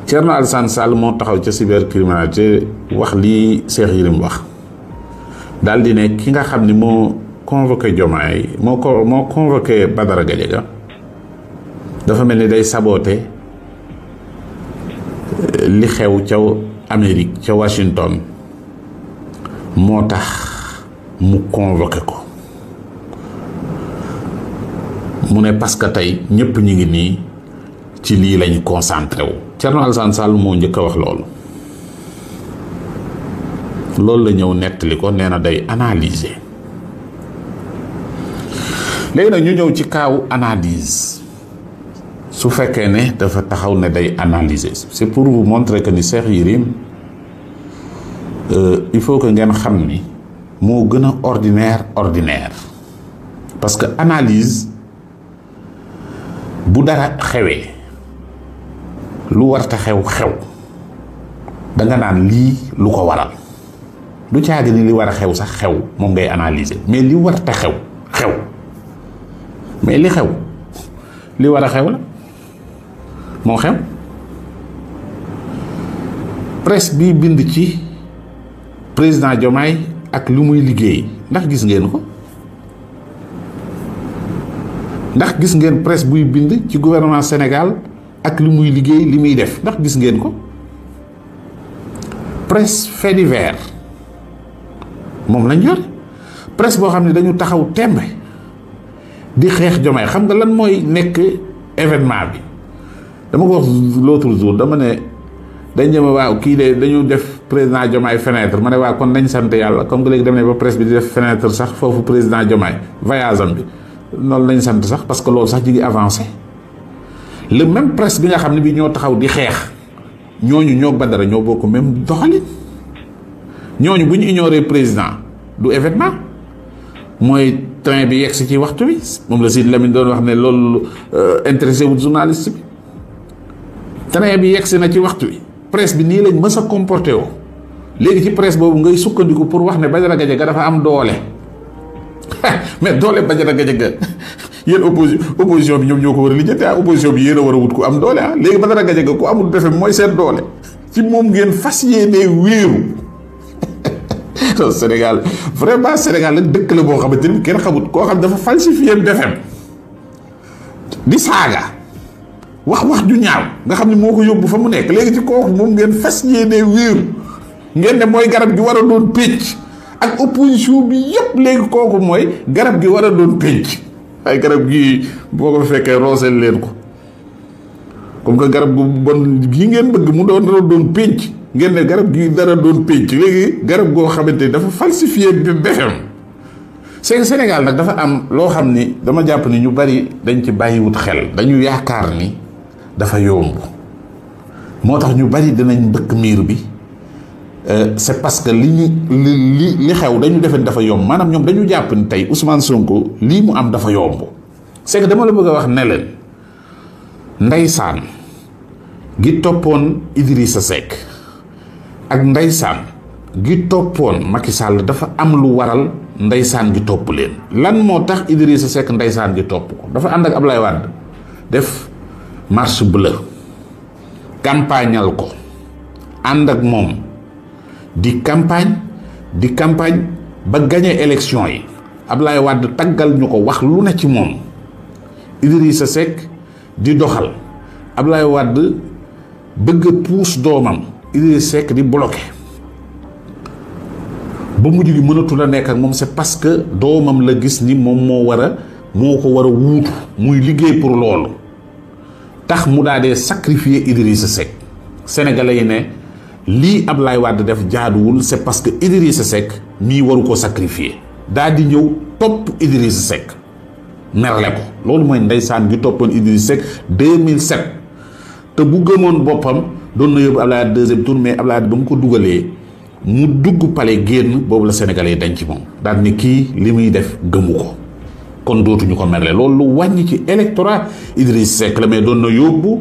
Thierno Alassane Sall moo taxaw ca cybercriminalité wax lii Cheikh Yérim wax daal di ne ki nga xam ni moo convoqué Diomaye moo convoqué Badara Gadiaga dafa mel ni day saboté li xew ca Amérique ca Washington moo tax mu convoqué ko mu ne parce que tey ñëpp ñu ngi nii ci lii lañ concentré wu. Thierno Alassane Sall moo njëkk a wax loolu la ñëw nettali ko nee na day analyser léegi nag ñu ñëw ci kaawu analyse su fekkee ne dafa taxaw ne day analyser c'est pour vous montrer que ni Cheikh Yérim il faut que ngeen xam ni moo gën a ordinaire parce que analyse bu dara xewee lu warta xew danga naan lii lu ko waral du caagi ni li war a xew sax xew moom ngay analyser mais li warta xew mais li xew li war a xew la moo xew. presse bi bind ci président Diomaye ak lu muy liggéey ndax gis ngeen ko ndax gis ngeen presse buy bind ci gouvernement Sénégal ak lu muy liggéey li muy def ndax gis ngeen ko. presse fait divers moom lañ yor presse boo xam ne dañu taxaw tembe di xeex Diomaye. xam nga lan mooy nekk événement bi dama ko wax l'autre jour dama ne dañ jëma waaw kii de dañu def président Diomaye fenêtre ma ne waaw kon nañ sant yàlla comme que léegi dem ne ba presse bi di def fenêtre sax foofu président Diomaye voyage am bi noonu lañ sant sax parce que loolu sax ji ngi avancé. le même presse bi nga xam ne bi ñoo taxaw di xeex ñooñu ñoo Badara ñoo bokk même doxalin. ñooñu bu ñu ignoré président du événement mooy train bi yegsi ci waxtu bi moom la Sidy Lamine doon wax ne loolu intéressé wut journaliste bi. train bi yegsi na ci waxtu bi presse bi nii lañ mës a comporté woo léegi ci presse boobu ngay sukkandiku pour wax ne Badara Gadiaga dafa am doole mais doole Badara Gadiaga yéen opposition bi ñoom ñoo ko war a lijjanti opposition bi yéen a war a wut ku am doole léegi Badara Gadiaga ku amul defe mooy seen doole ci moom ngeen fas yéenee wéeru. Sénégal vraiment Sénégal nag dëkk la boo xamante ni kenn xamut koo xam dafa falsifié defem di saaga wax ju ñaaw nga xam ne moo ko yóbbu fa mu nekk léegi ci kooku moom ngeen fas yéenee wéeru ngeen ne mooy garab gi war a doon pénc ak opposition bi yëpp léegi kooku mooy garab gi war a doon pénc ay garab gi boo ko fekkee rooseel leen ko comme que garab gu bon gi ngeen bëgg mu doon pénc ngeen ne garab gi dara doon pénc léegi garab goo xamante ni dafa falsifié BFM. c'est que Sénégal nag dafa am loo xam ni dama jàpp ni ñu bari dañ ci bàyyiwut xel dañu yaakaar ni dafa yomb moo tax ñu bari dinañ mbëkk miir bi c'est parce que li xew dañu defe dafa yomb maanaam ñoom dañu jàpp ni tey Ousmane Sonko lii mu am dafa yomb c'est que dama la bëgg a wax ne leen ndeysaan gi toppoon Idrissa Seck ak ndeysaan gi toppoon Macky Sall dafa am lu waral ndeysaan gi topp leen. lan moo tax Idrissa Seck ndeysaan gi topp ko dafa ànd ak Ablaye Wade def marche bleue campagnal ko ànd ak moom di campagne ba gagné élection yi Ablaye Wade taggal ñu ko wax lu ne ci moom Idrissa Seck di doxal Ablaye Wade bëgg a puus doomam Idrissa Seck di bloqué ba mujj gi mënatul a nekk ak moom c'est parce que doomam la gis ni moom moo ko war a wuutu muy liggéey pour loolu tax mu daa dee sacrifier Idrissa Seck sénégalais yi ne lii Ablaye Wade def jaaduwul c'est parce que Idrissa Seck mii waru ko sacrifier daa di ñëw topp Idrissa Seck merle ko loolu mooy ndeysaan gi toppoon Idrissa Seck 2007 te bu gëmoon boppam doon na yóbbu Ablaye Wade deuxième tour mais Ablaye Wade ba mu ko dugalee mu dugg palais génn boobu la sénégalais yi dañ ci moom daal ni kii li muy def gëmu ko kon dootuñu ko merle loolu lu wàññi ci électorat Idrissa Seck la mais doon na yóbbu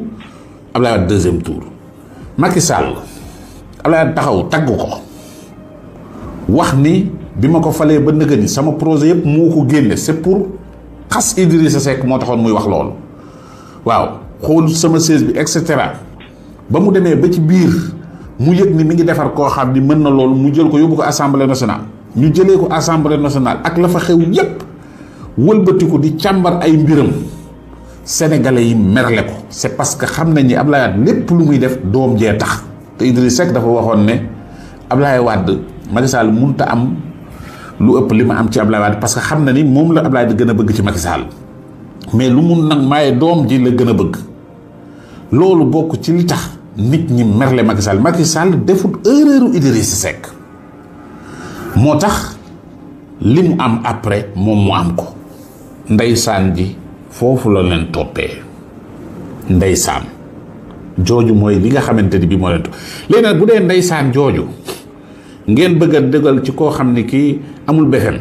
Ablaye Wade deuxième tour. Macky Sall Ablaye Wade taxaw tagg ko wax ni bi ma ko falee ba nëgë ni sama projet yëpp moo ko génne c'est pour xas Idrissa Seck moo taxoon muy wax loolu waaw xool sama siège bi et cetera ba mu demee ba ci biir mu yëg ni mi ngi defar koo xam ni mën na loolu mu jël ko yóbbu ko assemblée nationale ñu jëlee ko assemblée nationale ak la fa xew yépp wëlbati ko di càmbar ay mbiram sénégalais yi merle ko c'est parce que xam nañ ni Ablaye Wade lépp lu muy def doom jee tax te Idrissa Seck dafa waxoon ne Ablaye Wade Macky Sall mënut a am lu ëpp li ma am ci Ablaye Wade parce que xam na ni moom la Ablaye di gën a bëgg ci Macky Sall mais lu mun nag maaye doom ji la gën a bëgg loolu bokk ci li tax nit ñi merle Macky Sall. Macky Sall defut erreuru Idrissa Seck moo tax li mu am après moom mu am ko ndeysaan ji foofu la leen toppee ndeysaan jooju mooy li nga xamante ni bii moo leen topp léegi nag bu dee ndeysaan jooju ngeen bëgg a dëggal ci koo xam ni kii amul BFM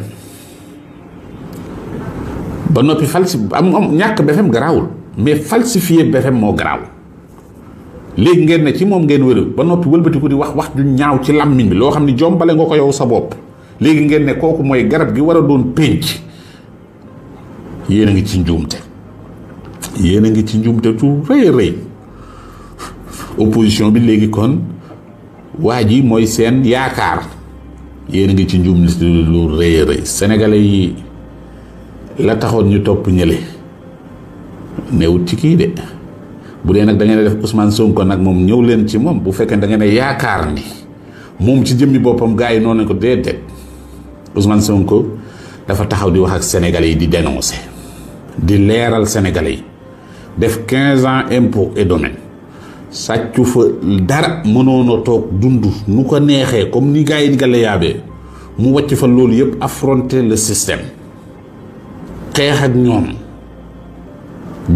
ba noppi am ñàkk BFM garaawul mais falsifié BFM moo garaaw léegi ngeen ne ci moom ngeen wéru ba noppi wëlbatiku di wax ju ñaaw ci làmmiñ bi loo xam ni jombale nga ko yow sa bopp léegi ngeen ne kooku mooy garab gi war a doon pénc yéen a ngi ci njuumte yéen a ngi ci njuumte tu rëy rëy opposition bi léegi kon waa ji mooy seen yaakaar yéen a ngi ci njuumte lu rëy rëy sénégalais yi la taxoon ñu topp ñële newut ci kii de bu dee nag da ngeen def Ousmane Sonko nag moom ñëw leen ci moom bu fekkee da ngeen a yaakaar ni moom ci jëmmi boppam gars yi noonu lañ ko déedéet Ousmane Sonko dafa taxaw di wax ak sénégalais yi di dénoncer di leeral sénégalais yi def 15 ans impôt et domaine sàccu fa dara mënoon a toog dund nu ko neexee comme ni gars yi di gale yaabee mu wàcc fa loolu yëpp affronter le système xeex ak ñoom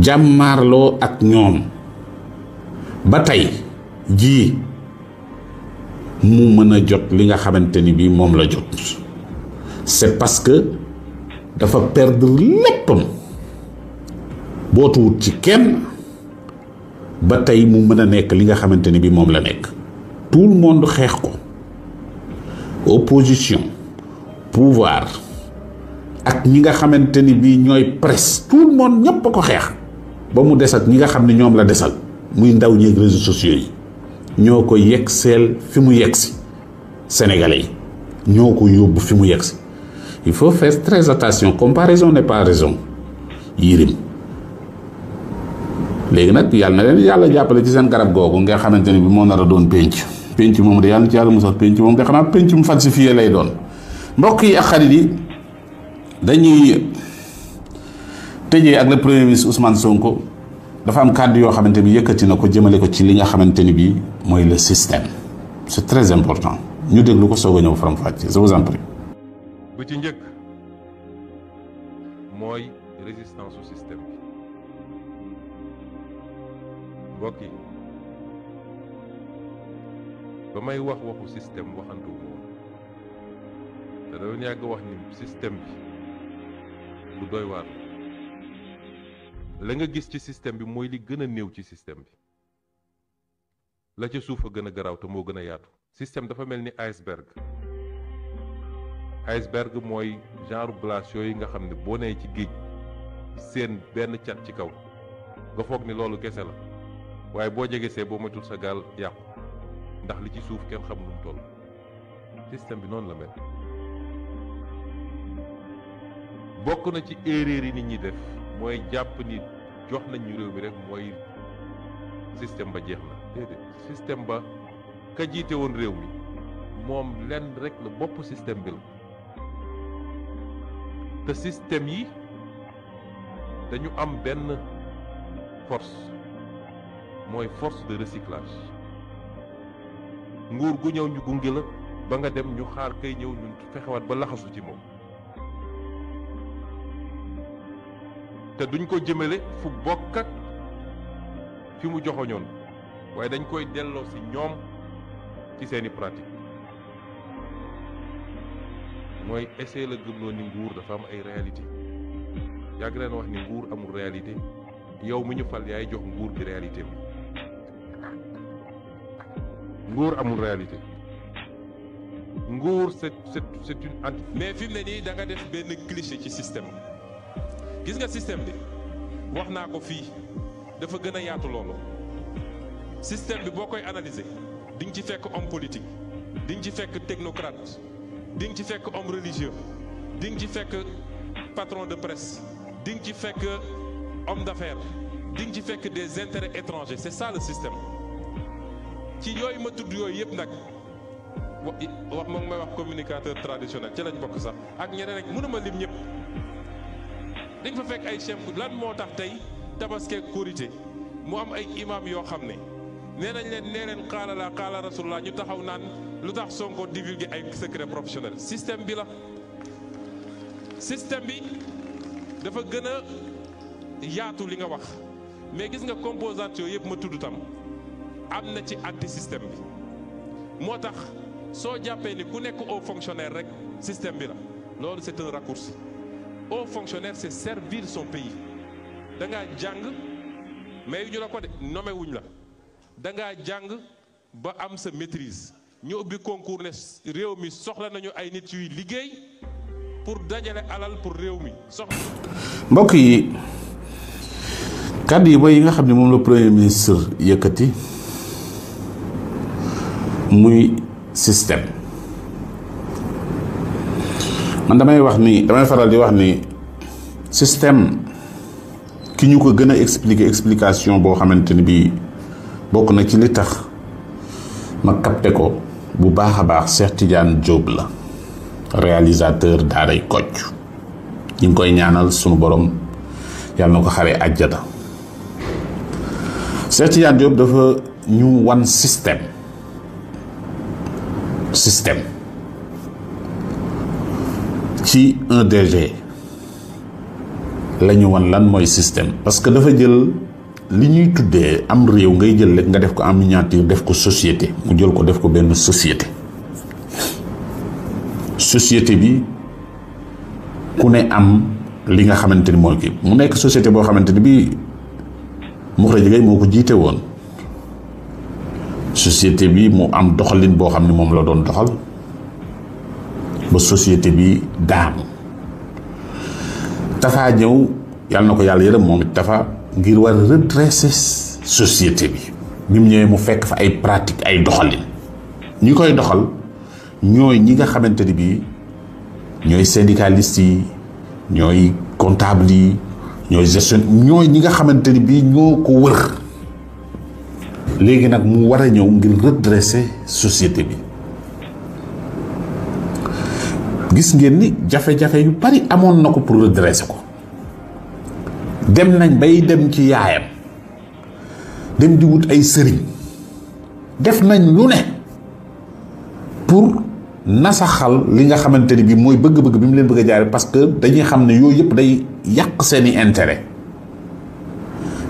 jàmmaarloo ak ñoom ba tey jii mu mën a jot li nga xamante ni bii moom la jot c'est parce que dafa perdre léppam bootuwut ci kenn ba tey mu mën a nekk li nga xamante ni bii moom la nekk tout le monde xeex ko opposition pouvoir ak ñi nga xamante ni bii ñooy presse tout le monde ñëpp a ko xeex ba mu des ak ñi nga xam ne ñoom la desal muy ndaw ñeeg réseaux sociaux yi ñoo ko yegseel fi mu yegsi sénégalais yi ñoo ko yóbbu fi mu yegsi il faut faire très attention comparaison n'est pas raison yirim léegi nag yàlla na leen yàlla jàppale ci seen garab googu nga xamante ni bi moo nar a doon penc moom de yàlla ci yàlla musal penc moom de xanaa penc mu falsifié lay doon mbokk yi ak xarit yi dañuy tëjee ak le premier ministre Ousmane Sonko dafa am kàddu yoo xamante ni yëkkati na ko jëmale ko ci li nga xamante ni bii mooy le système c'est très important ñu déglu ko soog a ñëw faram-fàccee je vous en prie. bu ci njëkk mooy résistance au système bi mbokk yi ba may wax waxu système waxantu moom te dañu yàgg wax ni système bi lu doy waar la nga gis ci système bi mooy li gën a néew ci système bi la ca suuf a gën a garaaw te moo gën a yaatu système dafa mel ni iceberg mooy genre glace yooyu nga xam ne boo nee ci géej seen benn cat ci kaw nga foog ni loolu kese la waaye boo jegesee boo matul sa gaal yàqu ndax li ci suuf kenn xam nu mu toll système bi noonu la mel bokk na ci erreur yi nit ñi def mooy jàpp ni jox nañ ñu réew mi rek mooy système ba jeex na déedéet système ba ka jiite woon réew mi moom lenn rek la bopp système bi la te système yi dañu am benn force mooy force de recyclage nguur gu ñëw ñu gunge la ba nga dem ñu xaar kay ñëw ñu fexewaat ba laxasu ci moom te duñ ko jëmale fu bokk ak fi mu joxoñoon waaye dañ koy delloo ci ñoom ci seeni pratique mooy essayer la gëmloo ni nguur dafa am ay réalité yàgg leen wax ni nguur amul réalité yow mi ñu fal yaay jox nguur gi réalité bi nguur amul réalité nguur c'est une anti mais fi mu ne nii da nga def benn cliché ci système gis nga système bi wax naa ko fii dafa gën a yaatu loolu système bi boo koy analyser di nga ci fekk homme politique di nga ci fekk technocrate di nga ci fekk homme religieux di nga ci fekk patron de presse di nga ci fekk homme d'affaires di nga ci fekk des intérêts étrangers c'est ça le système ci yooyu ma tudd yooyu yëpp nag wax moom may wax communicateur traditionnel ci lañ bokk sax ak ñeneen rek mënuma lim ñëpp dañ fa fekk ay chef lan moo tax tey tabaski korité mu am ay imam yoo xam ne nee nañ leen nee leen xaala la xaala rasulullah ñu taxaw naan lu tax Sonko divulgué ay secret professionnel système bi la système bi dafa gën a yaatu li nga wax mais gis nga composante yooyu yëpp ma tudd tam am na ci anti système bi moo tax soo jàppee ni ku nekk haut fonctionnaire rek système bi la loolu c'est un raccourci haut fonctionnaire c'est servir son pays da ngaa jàng mais yu ñu la ko de nommé wuñ la da ngaa jàng ba am sa maîtrise ñu ubbi concours ne réew mi soxla nañu ay nit yuy liggéey pour dajale alal pour réew mi soxla. mbokk yi kàddu yi ba yi nga xam ne moom la premier ministre yëkkati muy système man damay faral di wax ni système ki ñu ko gën a explication boo xamante ni bii bokk na ci li tax ma capté ko bu baax a baax Cheikh Tidiane Diop la réalisateur daaray Kocc ñu ngi koy ñaanal sunu borom yàlla na ko xaree àjjana. Cheikh Tidiane Diop dafa ñu wan système ci un DG la ñu wan lan mooy système parce que dafa jël li ñuy tuddee am réew ngay jël rek nga def ko en miniature def ko société mu jël ko def ko benn société bi ku ne am li nga xamante ni mooy kii mu nekk société boo xamante ni bii Moukhery Gueye moo ko jiite woon société bi mu am doxalin boo xam ne moom la doon doxal ba société bi daanu Tafa ñëw yàlla na ko yàlla yërëm moom it Tafa ngir war a redresser société bi mu ñëwee mu fekk fa ay pratique ay doxalin ñi koy doxal ñooy ñi nga xamante ni bii ñooy syndicalistes yi ñooy comptable yi ñooy gestion ñooy ñi nga xamante ni bii ñoo ko wër léegi nag mu war a ñëw ngir redresser société bi gis ngeen ni jafe-jafe yu bari amoon na ko pour redresser ko dem nañ bay dem ci yaayam dem di wut ay sëriñ def nañ lu ne pour nasaxal li nga xamante ni bii mooy bëgg-bëgg bi mu leen bëgg a jaare parce que dañuy xam ne yooyu yëpp day yàq seeni intérêt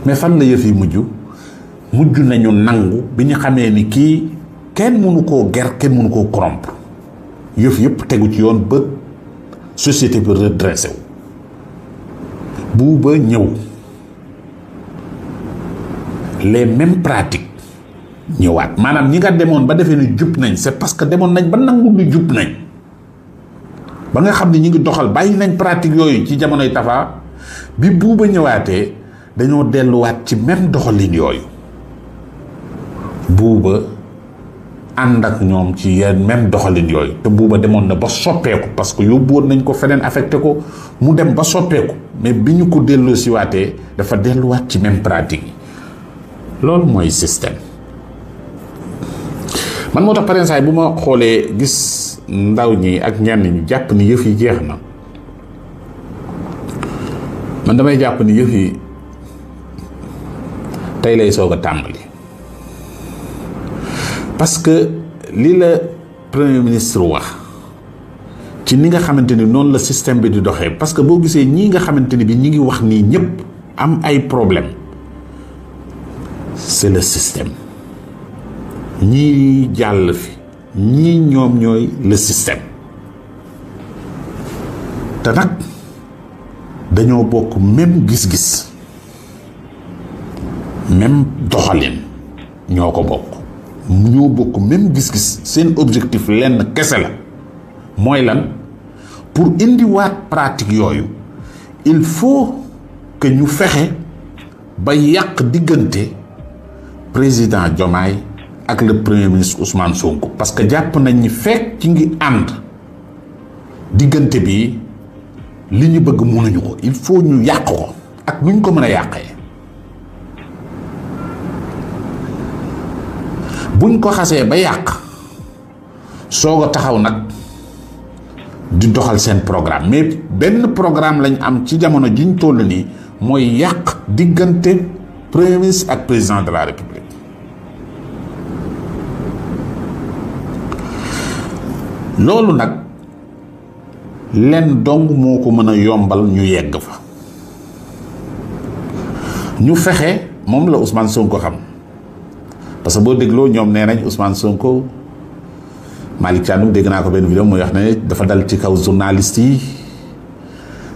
mais fan la yëf yi mujj nañu nangu bi ñu xamee ni kii kenn mënu koo ger kenn mënu koo corrompre yëf yëpp tegu ci yoon ba société bi redressé wu Buuba ñëw les mêmes pratiques ñëwaat maanaam ñi nga demoon ba defee ni jub nañ c'est parce que demoon nañ ba nangu ni jub nañ ba nga xam ne ñi ngi doxal bàyyi nañ pratique yooyu ci jamonoy Tafa bi Buuba ñëwaatee dañoo delluwaat ci même doxalin yooyu Buuba ànd ak ñoom ci yenn même doxalin yooyu te Buuba demoon na ba soppeeku parce que yóbbu woon nañ ko feneen affecté ko mu dem ba soppeeku mais bi ñu ko delloo si waatee dafa delluwaat ci même pratique yi loolu mooy système man moo tax par exemple bu ma xoolee gis ndaw ñi ak ñenn ñi jàpp ni yëf yi jeex na man damay jàpp ni yëf yi tey lay soog a tàmbali parce que li la premier ministre wax ci ni nga xamante ni noonu la système bi di doxee parce que boo gisee ñii nga xamante ni bi ñi ngi wax nii ñëpp am ay problème c'est le système ñii jàll fi ñii ñoom ñooy le système te nag dañoo bokk même gis-gis même doxalin ñoo ko bokk ñoo bokk même gis-gis seen objectif lenn kese la mooy lan pour indiwaat pratique yooyu il faut que ñu fexe ba yàq diggante président Diomaye ak le premier ministre Ousmane Sonko parce que jàpp nañ ni fekk ci ngi ànd diggante bi li ñu bëgg mënuñu ko il faut ñu yàq ko ak nuñ ko mën a yàqee buñ ko xasee ba yàq soog a taxaw nag di doxal seen programme mais benn programme lañ am ci jamono jiñ toll nii mooy yàq diggante premier ministre ak président de la république. loolu nag leen dong moo ko mën a yombal ñu yegg fa ñu fexe moom la Ousmane Sonko xam parce que boo dégloo ñoom nee nañ Ousmane Sonko Malick Thiandoum dégg naa ko benn vidéo muy wax ne dafa dal ci kaw journaliste yi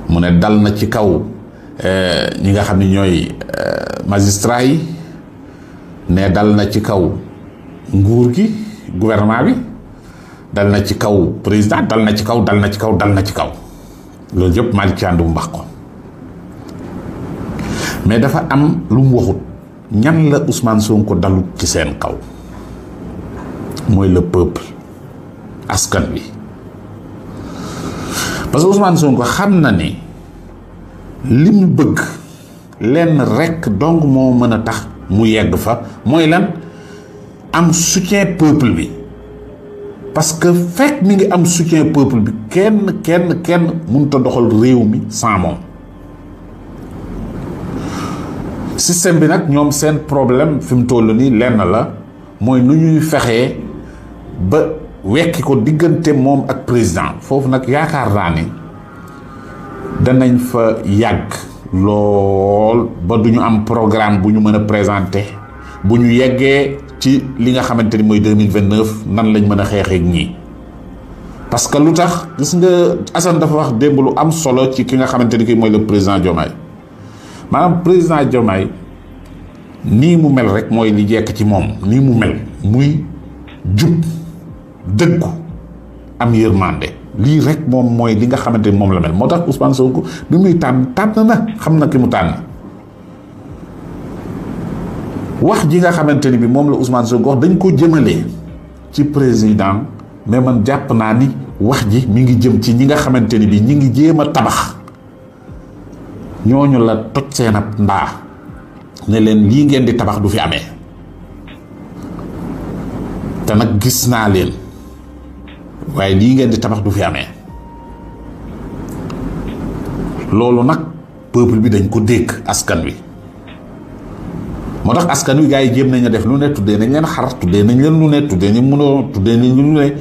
mu ne dal na ci kaw ñi nga xam ne ñooy magistrat yi ne dal na ci kaw nguur gi gouvernement bi dal na ci kaw président dal na ci kaw dal na ci kaw dal na ci kaw loolu yëpp Malick Thiandoum wax ko mais dafa am lu mu waxut ñan la Ousmane Sonko dalut ci seen kaw mooy le peuple askan wi parce que Ousmane Sonko xam na ni li mu bëgg lenn rekk donc moo mën a tax mu yegg fa mooy lan am soutien peuple bi parce que fekk mi ngi am soutien peuple bi kenn mënut a doxal réew mi sans moom système bi nag ñoom seen problème fi mu toll nii lenn la mooy nu ñuy fexee ba wekki ko diggante moom ak président foofu nag yaakaar naa ni danañ fa yàgg lool ba du ñu am programme bu ñu mën a présenter bu ñu yeggee ci li nga xamante ni mooy 2029 nan lañ mën a xeexee ak ñii parce que lu tax gis nga Assane dafa wax démb lu am solo ci ki nga xamante ni kii mooy le président Diomaye maanaam président Diomaye nii mu mel rek mooy li jekk ci moom nii mu mel muy jub dëggu am yërmande lii rek moom mooy li nga xamante ni moom la mel moo tax Ousmane Sonko bi muy tànn na xam na ki mu tànn wax ji nga xamante ni bi moom la Ousmane Sonko wax dañ ko jëmale ci président mais man jàpp naa ni wax ji mi ngi jëm ci ñi nga xamante ni bi ñi ngi jéem a tabax ñooñu la toj seen ab ndaa ne leen lii ngeen di tabax du fi amee te nag gis naa leen waaye lii ngeen di tabax du fi amee loolu nag peuple bi dañ ko dégg askan wi moo tax askan wi gars yi jéem nañ a def lu ne tuddee nañ leen xar tuddee nañ leen lu ne tuddee ñu mënoo tuddee nañ lu ne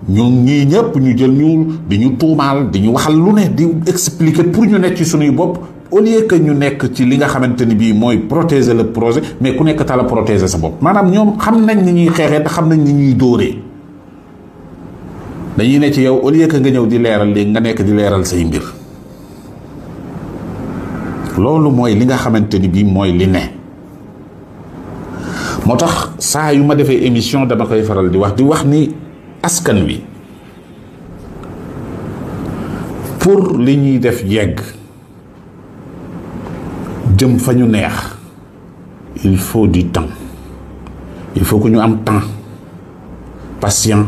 ñun ñii ñëpp ñu jël ñu di ñu tuumaal di ñu waxal lu ne di expliquer pour ñu nekk ci suñuy bopp au lieu que ñu nekk ci li nga xamante ni bii mooy protéger le projet mais ku nekk tala protéger sa bopp maanaam ñoom xam nañ ni ñuy xeexee te xam nañ ni ñuy dóoree dañuy ne ci yow au lieu que nga ñëw di leeral léegi nga nekk di leeral say mbir loolu mooy li nga xamante ni bii mooy li ne moo tax saa yu ma defee émission dama koy faral di wax ni askan wi pour li ñuy def yegg jëm fa ñu neex il faut du temps il faut que ñu am temps patient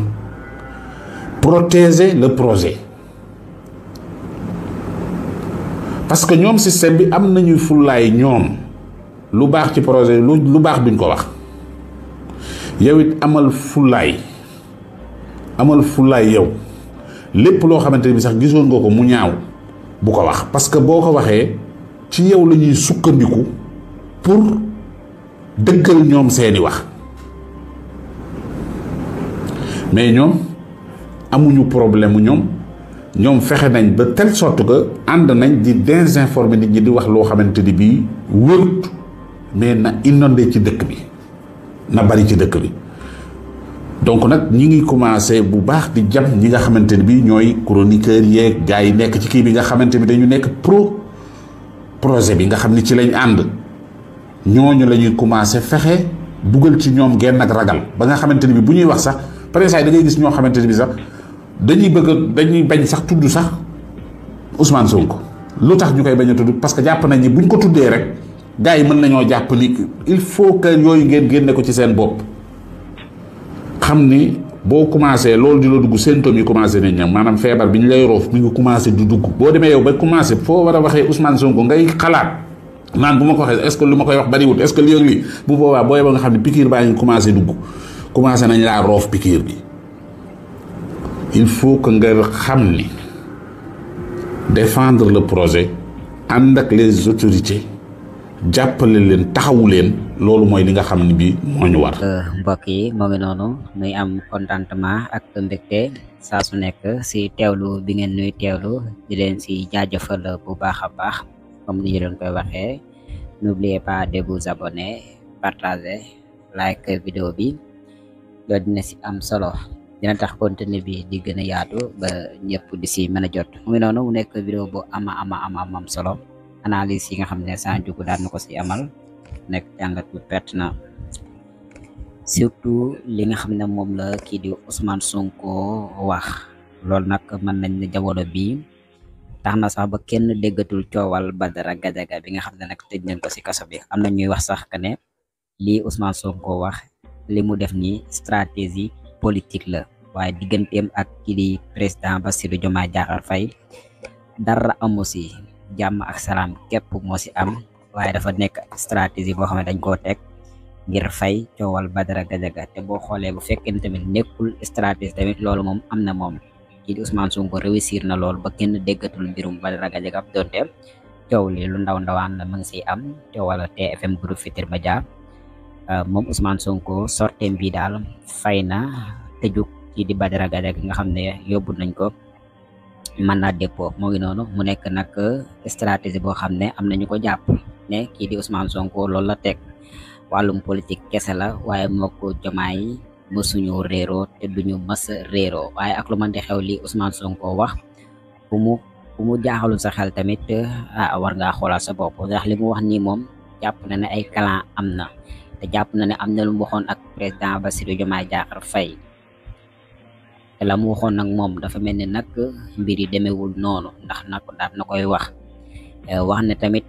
protéger le projet parce que ñoom système bi am nañu fullaay ñoom lu baax ci projet lu baax duñ ko wax yow it amal fullaay yow lépp loo xamante ni bi sax gisoon nga ko mu ñaaw bu ko wax parce que boo ko waxee ci yow la ñuy sukkandiku pour dëggal ñoom seeni wax mais ñoom amuñu problème mu ñoom fexe nañ ba telle sorte que ànd nañ di désinformer nit ñi di wax loo xamante ni bii wërut mais na inondé ci dëkk bi na bari ci dëkk bi donc nag ñi ngi commencé bu baax di jam ñi nga xamante ni bii ñooy chroniqueurs yeeg gars yi nekk ci kii bi nga xamante ni dañu nekk projet bi nga xam ni ci lañ ànd ñooñu la ñuy commencé fexe dugal ci ñoom genn ak ragal ba nga xamante ni bi bu ñuy wax sax par exemple da ngay gis ñoo xamante ni bi sax dañuy bañ sax tudd sax Ousmane Sonko lu tax ñu koy bañ a tudd parce que jàpp nañ ni buñ ko tuddee rek gars yi mën nañoo jàpp ni il faut que yooyu ngeen génne ko ci seen bopp xam ni boo commencé loolu di la dugg symptômes yi commencé nañ ñam maanaam feebar bi ñu lay roof mi ngi commencé du dugg boo demee yow ba commencé foo war a waxee Ousmane Sonko ngay xalaat naan bu ma ko waxee est-ce que lu ma koy wax bariwut est-ce que lii ak lii bu boobaa booy ba nga xam ne piqûre baa ngi commencé dugg commencé nañ laa roof piqûre bi il faut que nga xam ni défendre le projet ànd ak les autorités jàppale leen taxawu leen loolu mooy li nga xam ne bi moo ñu war. mbokk yi moo ngi noonu nuy am contentement ak mbégte saa su nekk si teewlu bi ngeen nuy teewlu di leen si jaajëfal bu baax a baax comme ni ñu leen koy waxee n'oubliez pas de vous abonner partager like vidéo bi loolu dina si am solo dina tax contenu bi di gën a yaatu ba ñëpp di si mën a jot mu ngi noonu mu nekk vidéo bu am solo analyse yi nga xam ne Sa Ndiogou daan na ko si amal nekk jàngat bu pertinent surtout li nga xam ne moom la kii di Ousmane Sonko wax loolu nag mën nañ ne jamono bii tax na sax ba kenn déggatul coowal Badara Gadiaga bi nga xam ne nag tëj nañ ko si kaso bi am na ñuy wax sax que ne lii Ousmane Sonko wax li mu def nii stratégie politique la waaye digganteem ak kii di président Bassirou Diomaye Diakhar Faye dara amu si jàmm ak salaam képp moo si am waaye dafa nekk stratégie boo xam ne dañ koo teg ngir fay coowal Badara Gadiaga te boo xoolee bu fekkee tamit nekkul stratégie tamit loolu moom am na moom kii di Ousmane Sonko réussir na loolu ba kenn déggatul mbirum Badara Gadiaga donte coow li lu ndawaan la mu ngi siy am coowal TFM Groupe Futurs Médias moom Ousmane Sonko sorteem bi daal fay na tëju kii di Badara Gadiaga nga xam ne yóbbu nañ ko mandat de dépôt moo ngi noonu mu nekk nag stratégie boo xam ne am nañu ko jàpp ne kii di Ousmane Sonko loolu la teg wàllum politique kese la waaye moo ko Diomaye mësuñu réeroo te duñu mës réeroo waaye ak lu man di xew li Ousmane Sonko wax bu mu jaaxalul sa xel tamit war ngaa xoolaat sa bopp ndax li mu wax nii moom jàpp na ne ay clan am na te jàpp na ne am na lu mu waxoon ak président Bassirou Diomaye Diakhar Faye te la mu waxoon nag moom dafa mel ni nag mbir yi demewul noonu ndax nag daat na koy wax ne tamit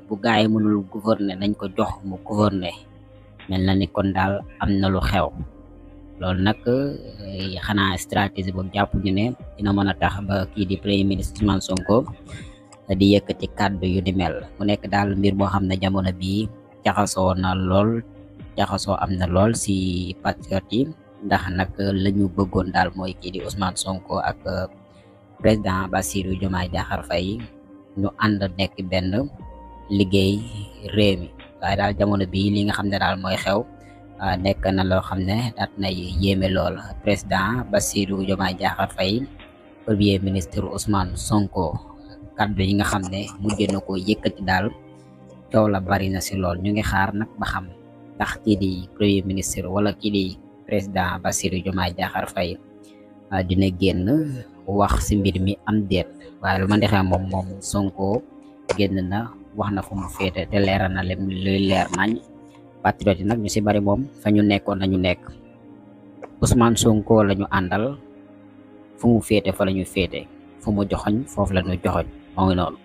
bu gaa yi mënul gouverner nañ ko jox mu gouverner mel na ni kon daal am na lu xew loolu nag xanaa stratégie boobu jàpp ñu ne dina mën a tax ba kii di premier ministre Ousmane Sonko di yëkkati kàddu yu di mel mu nekk daal mbir boo xam ne jamono bii jaxasoo am na lool si patriote yi ndax nag la ñu bëggoon daal mooy kii di Ousmane Sonko ak président Bassirou Diomaye Diakhar Faye ñu ànd nekk benn liggéey réew mi waaye daal jamono bi li nga xam ne daal mooy xew nekk na loo xam ne daat nay yéeme lool président Bassirou Diomaye Diakhar Faye premier ministre Ousmane Sonko kaddu yi nga xam ne mujj na ko yëkkati daal coow la bari na si lool ñu ngi xaar nag ba xam ndax kii di premier ministre wala kii di président Bassirou Diomaye Diakhar Faye dina génn wax si mbir mi am déet waaye lu ma ndexee moom Sonko génn na wax na fu mu féete te leeral na leen luy leer nañ patriote yi nag ñu si bari moom fa ñu nekkoon nañu nekk Ousmane Sonko la ñu àndal fu mu féete fa la ñu féete fu mu joxoñ foofu la ñu joxoñ moo ngi noonu